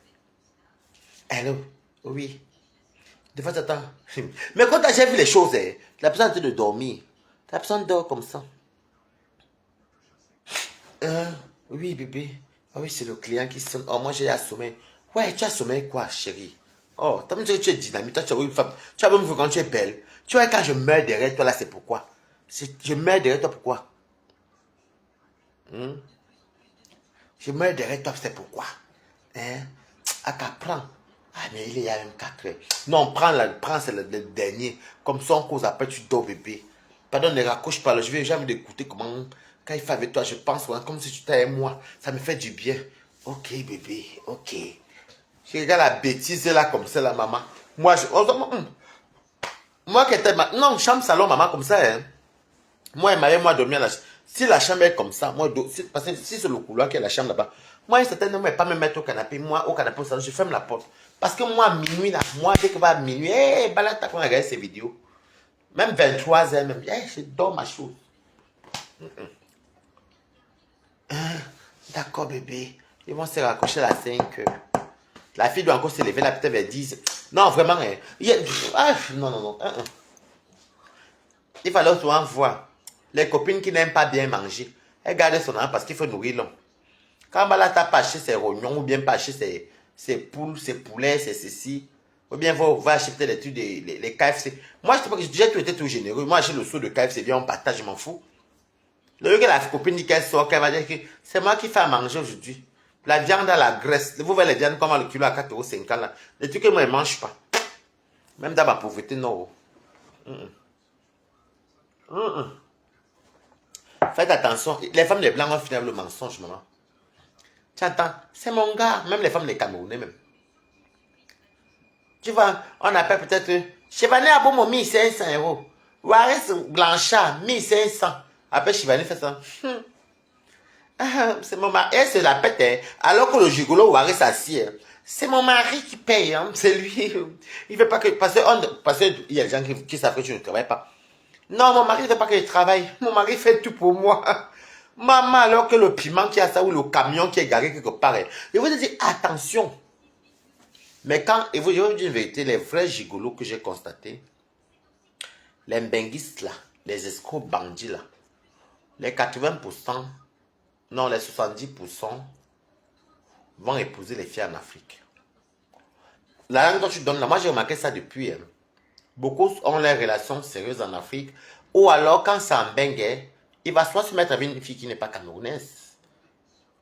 Allô? Oui. Des fois, t'attends. Mais quand j'ai vu les choses, la personne est en train de dormir. La personne dort comme ça. Oui, bébé. Ah oui, c'est le client qui sonne. Oh, moi, j'ai assommé. Ouais, tu as assommé quoi, chérie? Oh, t'as même dit que tu es dynamique. Toi, tu as une femme. Tu as même vu quand tu es belle. Tu vois, quand je meurs derrière toi, là, c'est pourquoi. Je meurs derrière toi, pourquoi? Je meurs derrière toi, c'est pourquoi. Hein? Ah, prends. Ah, mais il y a même 4 heures. Non, prends, c'est le dernier. Comme ça, on cause après, tu dors, bébé. Pardon, ne raccroche pas là. Je vais jamais d'écouter comment, quand il fait avec toi, je pense, ouais, comme si tu étais avec moi. Ça me fait du bien. Ok, bébé, ok. Je regarde la bêtise là, comme ça, là, maman. Moi, moi qui étais, non, chambre, salon, maman, comme ça, hein. Moi, elle m'avait, moi, dormi à la chambre. Si la chambre est comme ça, moi, parce que si c'est le couloir qui est la chambre là-bas, moi, certainement, elle ne pas me mettre au canapé. Moi, au canapé, je ferme la porte. Parce que moi, à minuit, là, moi, dès que va à minuit, balade, t'as qu'on regarde ces vidéos. Même 23h, même, je dors ma chose. D'accord, bébé. Ils vont se raccrocher à 5 heures. La fille doit encore se lever là, peut-être vers 10. Non, vraiment, non. Il fallait souvent voir les copines qui n'aiment pas bien manger. Elles gardent son argent parce qu'il faut nourrir l'homme. Quand Bala t'a pas acheté ses rognons, ou bien pas acheté ses poules, ses poulets, ses ceci, ou bien va acheter les trucs, les KFC. Moi, j'ai toujours été tout généreux. Moi, j'ai le saut de KFC, bien on partage, je m'en fous. Le lieu que la copine dit qu'elle sort, qu'elle va dire que c'est moi qui fais à manger aujourd'hui. La viande à la graisse. Vous voyez les viandes comme le kilo à 4,50 € là. Les trucs que moi, je ne mange pas. Même dans ma pauvreté, non. Faites attention. Les femmes des blancs ont fini avec le mensonge, maman. Tu entends? C'est mon gars. Même les femmes des Camerounais, même. Tu vois, on appelle peut-être Chivani Abomo 1500 €. Waris Blanchard 1500. Après, Chivani fait ça. C'est mon mari. Elle se la pète. Hein. Alors que le gigolo Waris assis. C'est mon mari qui paye. Hein. C'est lui. Il veut pas que. Parce qu'il y a des gens qui savent que tu ne travailles pas. Non, mon mari ne veut pas que je travaille. Mon mari fait tout pour moi. Maman, alors que le piment qui a ça ou le camion qui est garé quelque part. Je vous dis attention. Mais quand, et je vais vous dire une vérité, les vrais gigolos que j'ai constatés, les benguistes là, les escrocs bandits là, les 80%, non, les 70% vont épouser les filles en Afrique. La langue dont tu donnes là, moi j'ai remarqué ça depuis. Hein. Beaucoup ont leurs relations sérieuses en Afrique, ou alors quand c'est en bengue, il va soit se mettre avec une fille qui n'est pas camerounaise.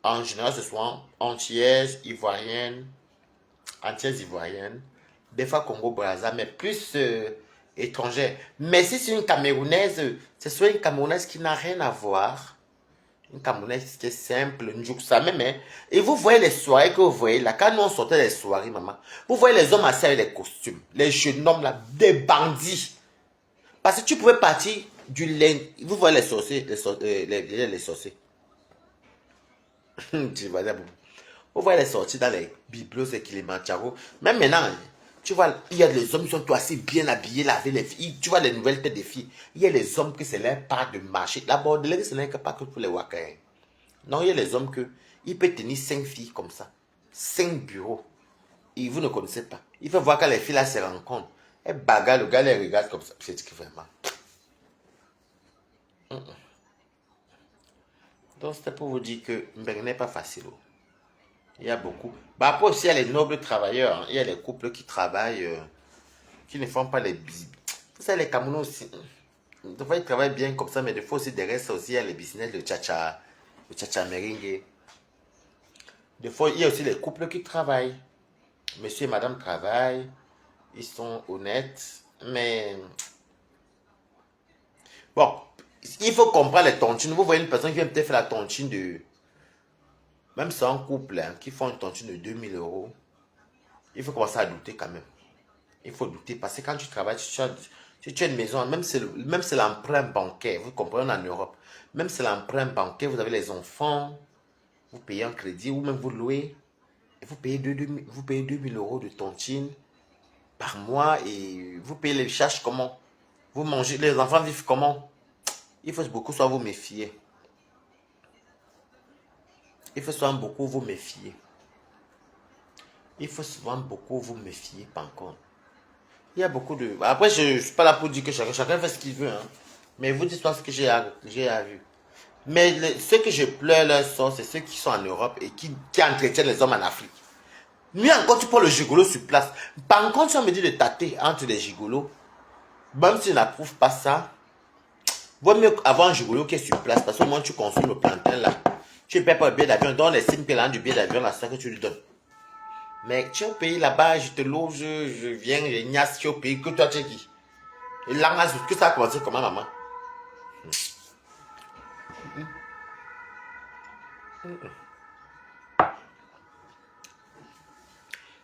En général, ce soit antillaise, ivoirienne, des fois Congo-Brazza, mais plus étrangère. Mais si c'est une Camerounaise, ce soit une Camerounaise qui n'a rien à voir. Une Camerounaise qui est simple, ça même. Hein. Et vous voyez les soirées que vous voyez là, quand nous on sortait les soirées, maman, vous voyez les hommes assis avec les costumes, les jeunes hommes là, des bandits. Parce que tu pouvais partir du lin. Vous voyez les sorciers, les sorciers. Tu vois, vous voyez les sorties dans les bibelots et Kilimanjaro. Même maintenant, tu vois, il y a les hommes qui sont tout assez bien habillés, laver les filles. Tu vois les nouvelles têtes des filles. Il y a les hommes que c'est leur part de marché. La bordelerie, ce n'est pas que pour les Wakains. Non, il y a les hommes que il peut tenir 5 filles comme ça. 5 bureaux. Et vous ne connaissez pas. Il faut voir quand les filles là se rencontrent. Elles bagarrent, le gars les regarde comme ça. C'est que vraiment. Donc c'était pour vous dire que Mbeng n'est pas facile. Il y a beaucoup. Bah, après aussi, il y a les nobles travailleurs. Hein. Il y a les couples qui travaillent, qui ne font pas les bis. Vous savez, les Camerounais aussi. Des fois, ils travaillent bien comme ça, mais des fois aussi, derrière ça aussi, il y a les business, le tcha meringue. Des fois, il y a aussi les couples qui travaillent. Monsieur et madame travaillent. Ils sont honnêtes. Mais bon, il faut comprendre les tontines. Vous voyez une personne qui vient peut-être faire la tontine de. Même si c'est un couple hein, qui font une tontine de 2 000 euros, il faut commencer à douter quand même. Il faut douter parce que quand tu travailles, si tu as une maison, même si c'est l'emprunt bancaire, vous comprenez en Europe, même si c'est l'emprunt bancaire, vous avez les enfants, vous payez un crédit ou même vous louez, et vous payez 2 000 euros de tontine par mois et vous payez les charges comment? Vous mangez, les enfants vivent comment? Il faut beaucoup soit vous méfier. Il faut souvent beaucoup vous méfier. Il faut souvent beaucoup vous méfier, par contre. Il y a beaucoup de... Après, je ne suis pas là pour dire que chacun fait ce qu'il veut. Hein. Mais vous dites ce que j'ai vu. Mais ceux que je pleure leur sort, c'est ceux qui sont en Europe et qui entretiennent les hommes en Afrique. Mieux encore, tu prends le gigolo sur place. Par contre, si on me dit de tâter entre les gigolos, même si je n'approuve pas ça, vaut mieux avoir un gigolo qui est sur place. Parce que moi, tu consommes le plantain là. Tu ne payes pas le billet d'avion. Donne les 5 000 du billet d'avion là, c'est ça que tu lui donnes. Mais tu es au pays là-bas, je te loge, je viens, je niasse, tu es au pays, que toi tu es qui? Et là, que ça a commencé comment, maman?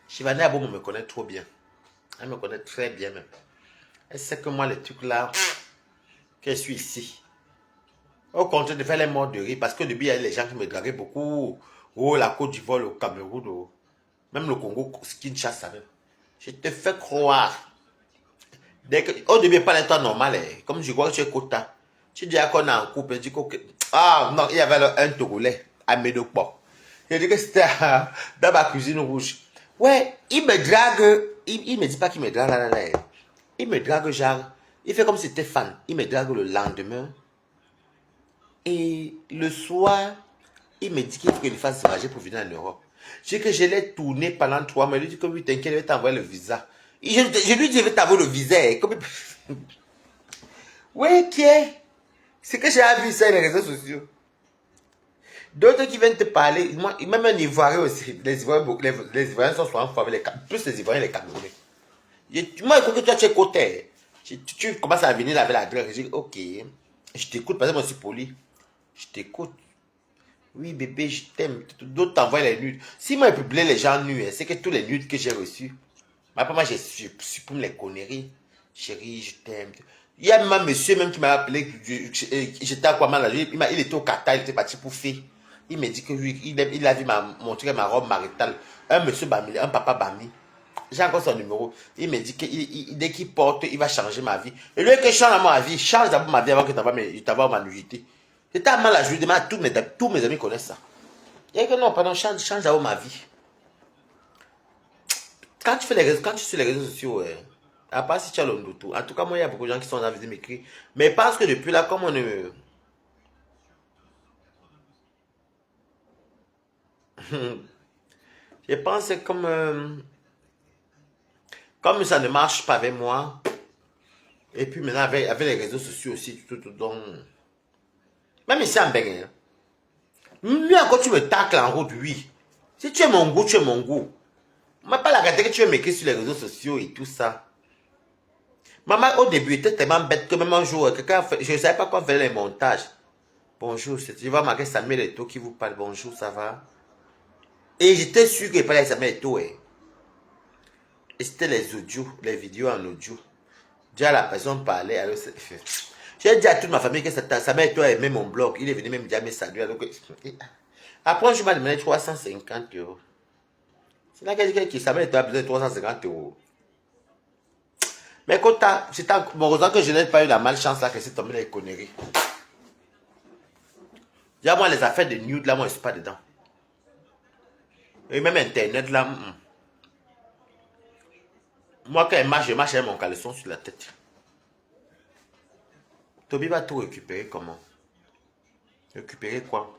Chivane Aboum me connaît trop bien. Elle me connaît très bien même. Elle sait que moi, les trucs là, que je suis ici. Au contraire de faire les morts de rire, parce que depuis, il y a les gens qui me draguaient beaucoup. Oh, la Côte d'Ivoire, le Cameroun, oh. Même le Congo, Kinshasa même. Je te fais croire. Au début, il parlait toi normal, eh. Comme je vois que tu es quota. Tu dis qu'on est en couple, tu dis que... Ah non, il y avait un Togolais, à Médoport. Je dis que c'était dans ma cuisine rouge. Ouais, il me drague, il me dit pas qu'il me drague là. Il me drague genre, il fait comme si c'était fan. Il me drague le lendemain. Et le soir, il me dit qu'il faut qu'il fasse voyager pour venir en Europe. Je dis que je l'ai tourné pendant 3 mois. Il dit que oui, t'inquiète, je vais t'envoyer le visa. Je lui dis, je vais t'envoyer le visa. Comme... Oui, qui est? C'est que j'ai vu ça sur les réseaux sociaux. D'autres qui viennent te parler, moi, même un Ivoirien aussi. Les Ivoiriens sont souvent forts avec plus les Ivoiriens les Camerounais. Moi, il faut que toi, tu es côté. Tu commences à venir avec la drogue. Je dis, ok, je t'écoute parce que moi, je suis poli. Je t'écoute. Oui, bébé, je t'aime. D'autres t'envoient les nudes. Si moi, je publie les gens nus, c'est que tous les nudes que j'ai reçus, après moi, je supprime les conneries. Chérie, je t'aime. Il y a même un monsieur même qui m'a appelé. J'étais à quoi mal. Il était au Qatar, il était parti pour faire. Il me dit que lui, il a vu montrer ma robe maritale. Un monsieur Bami, un papa Bami. J'ai encore son numéro. Il me dit que dès qu'il porte, il va changer ma vie. Et lui, que je change ma vie, change d'abord ma vie avant que tu t'envoies ma nudité. C'est ta mal à jouer. Tous mes amis connaissent ça. Et que non, pardon, change d'abord ma vie. Quand tu es sur les réseaux sociaux, à part si tu as le tout. En tout cas, moi, il y a beaucoup de gens qui sont en train de m'écrire. Mais parce que depuis là, comme on ne... Je pense que comme ça ne marche pas avec moi, et puis maintenant avec les réseaux sociaux aussi, donc... Même ici en Bénin, mieux encore tu me tacles en route, oui. Si tu es mon goût, tu es mon goût. Mais pas la gâter que tu veux m'écrire sur les réseaux sociaux et tout ça. Maman, au début, était tellement bête que même un jour, quelqu'un je ne savais pas quoi faire les montages. Bonjour, tu vas marquer Samuel Eto'o qui vous parle. Bonjour, ça va? Et j'étais sûr qu'il parlait Samuel Eto'o. Et c'était les audios, les vidéos en audio. Déjà la personne parlait. Alors J'ai dit à toute ma famille que sa mère et toi aimait mon blog. Il est venu même dire, mais salut. Donc, après, je m'ai demandé 350 euros. C'est là qu'elle dit que sa mère et toi a besoin de 350 euros. Mais quand c'est heureusement que je n'ai pas eu la malchance là que c'est tombé dans les conneries. Déjà, moi, les affaires de nude là, moi, je ne suis pas dedans. Et même Internet là, moi, quand je marche avec mon caleçon sur la tête. Toby va tout récupérer comment? Récupérer quoi?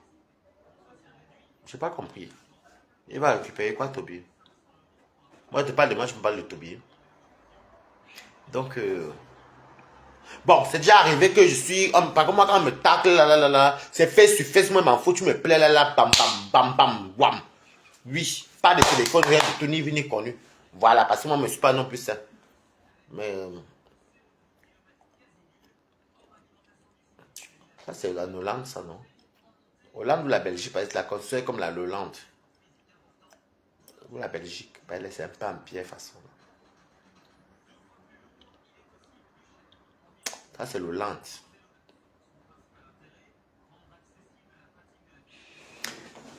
Je n'ai pas compris. Il va récupérer quoi, Toby? Moi, je te parle de moi, je me parle de Toby. Donc, bon, c'est déjà arrivé que je suis. Par contre, moi, quand on me tacle là, c'est fait sur face, moi, m'en fous, tu me plais là, bam, bam, bam, bam, wham. Oui, pas de téléphone, rien de tout, ni vu ni connu. Voilà, parce que moi, je ne suis pas non plus ça. Mais. Ça, c'est la Hollande, ça, non? Hollande ou la Belgique, parce que la considère comme la Hollande. Ou la Belgique, c'est un peu en pierre façon. Ça, c'est l'Hollande.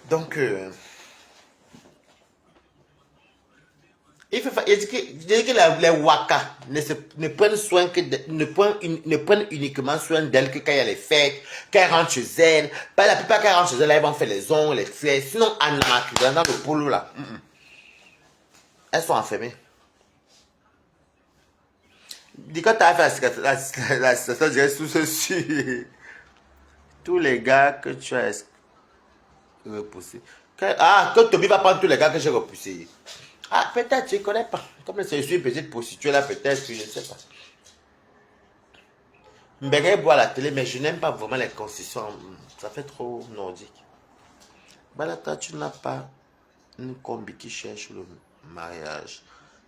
Donc, il dit que les Waka ne prennent soin que ne prennent uniquement soin d'elle que quand il y a les fêtes, quand elle rentre chez elle. Pas la plupart quand elle rentre chez elle, elles vont faire les ongles, les fleurs. Sinon, dans le polo là, elles sont enfermées. Dis quand tu as fait la situation, je dirais sous ceci. Tous les gars que tu as repoussés. Que Toby va prendre tous les gars que j'ai repoussés. Ah, peut-être, je ne connais pas. Comme je suis une petite prostituée là, peut-être, je ne sais pas. Je bois à la télé, mais je n'aime pas vraiment les concessions. Ça fait trop nordique. Balata, tu n'as pas une combi qui cherche le mariage.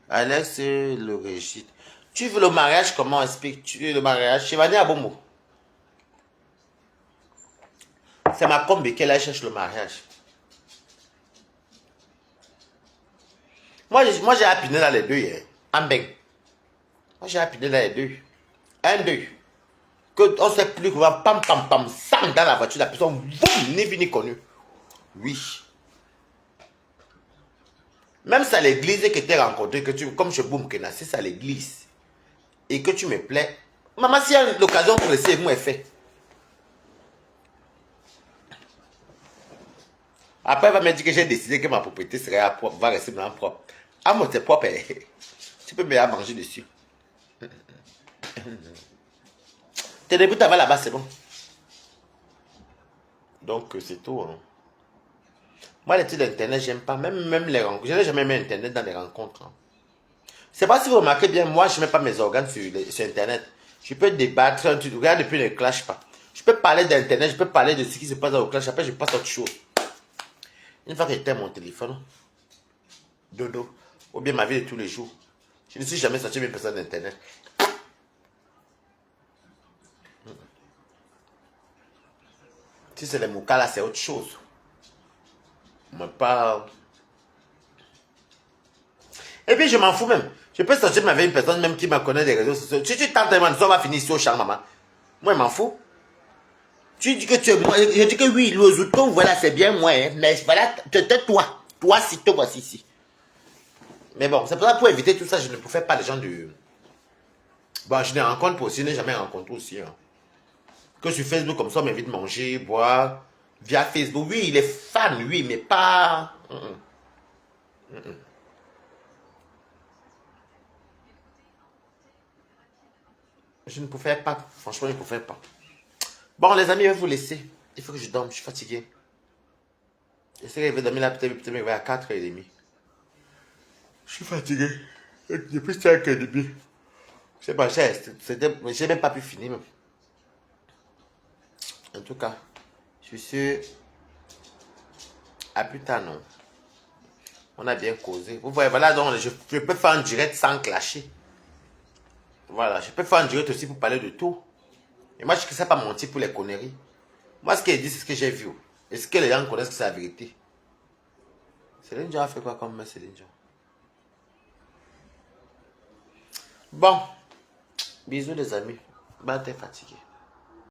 Alex, le régite. Tu veux le mariage, comment expliques-tu le mariage? Chivani Abomo. C'est ma combi qui cherche le mariage. Moi j'ai appiné dans les deux hier. En beng. Moi, j'ai appiné dans les deux. Un, deux. Que on ne sait plus comment, pam, pam, pam, sang dans la voiture, la personne, boum, ni vu ni connu. Oui. Même si à l'église que tu as rencontré, que tu, comme chez Boum Kena, si c'est à l'église, et que tu me plais, maman, s'il y a l'occasion pour essayer, moi, elle fait. Après, elle va me dire que j'ai décidé que ma propriété serait propre, va rester maintenant propre. Ah, moi, c'est propre, tu peux bien manger dessus. Tes débuts, t'avais là-bas, c'est bon. Donc, c'est tout. Hein. Moi, les trucs d'Internet, j'aime pas. Même les rencontres. Je n'ai jamais mis Internet dans les rencontres. Hein. C'est pas si vous remarquez bien, moi, je ne mets pas mes organes sur Internet. Je peux débattre, tu regardes depuis ne clash pas. Je peux parler d'Internet, je peux parler de ce qui se passe au clash. Après, je passe à autre chose. Une fois que j'éteins mon téléphone, dodo, ou bien ma vie de tous les jours, je ne suis jamais sorti mes personnes d'Internet. Si c'est les moukas là, c'est autre chose. Mais pas. Et puis je m'en fous même. Je peux sortir avec une personne même qui me connaît des réseaux sociaux. Si tu tentes tellement, ça va finir sur au champ, maman. Moi, je m'en fous. Tu dis que tu es moi. Je dis que oui, le zouton, voilà, c'est bien moi. Hein, mais voilà, peut-être toi. Toi, si toi, voici ici. Mais bon, c'est pour ça, pour éviter tout ça, je ne préfère pas les gens du. Bon, je les rencontre pour aussi, je n'ai jamais rencontré aussi. Hein. Que sur Facebook, comme ça, on m'invite manger, boire. Via Facebook, oui, il est fan, oui, mais pas. Je ne préfère pas. Franchement, je ne préfère pas. Bon, les amis, je vais vous laisser. Il faut que je dorme, je suis fatigué. J'essaie de dormir là, peut-être à 4h30. Je suis fatigué. Depuis 5h30. Je sais pas, j'ai même pas pu finir. Même. En tout cas, je suis à plus tard, non. On a bien causé. Vous voyez, voilà, donc je peux faire un direct sans clasher. Voilà, je peux faire un direct aussi pour parler de tout. Et moi, je ne sais pas mentir pour les conneries. Moi, ce qu'elle dit, c'est ce que j'ai vu. Et ce que les gens connaissent, c'est la vérité. Céline Dion a fait quoi comme Céline Dion? Bon, bisous les amis. Bah, t'es fatigué.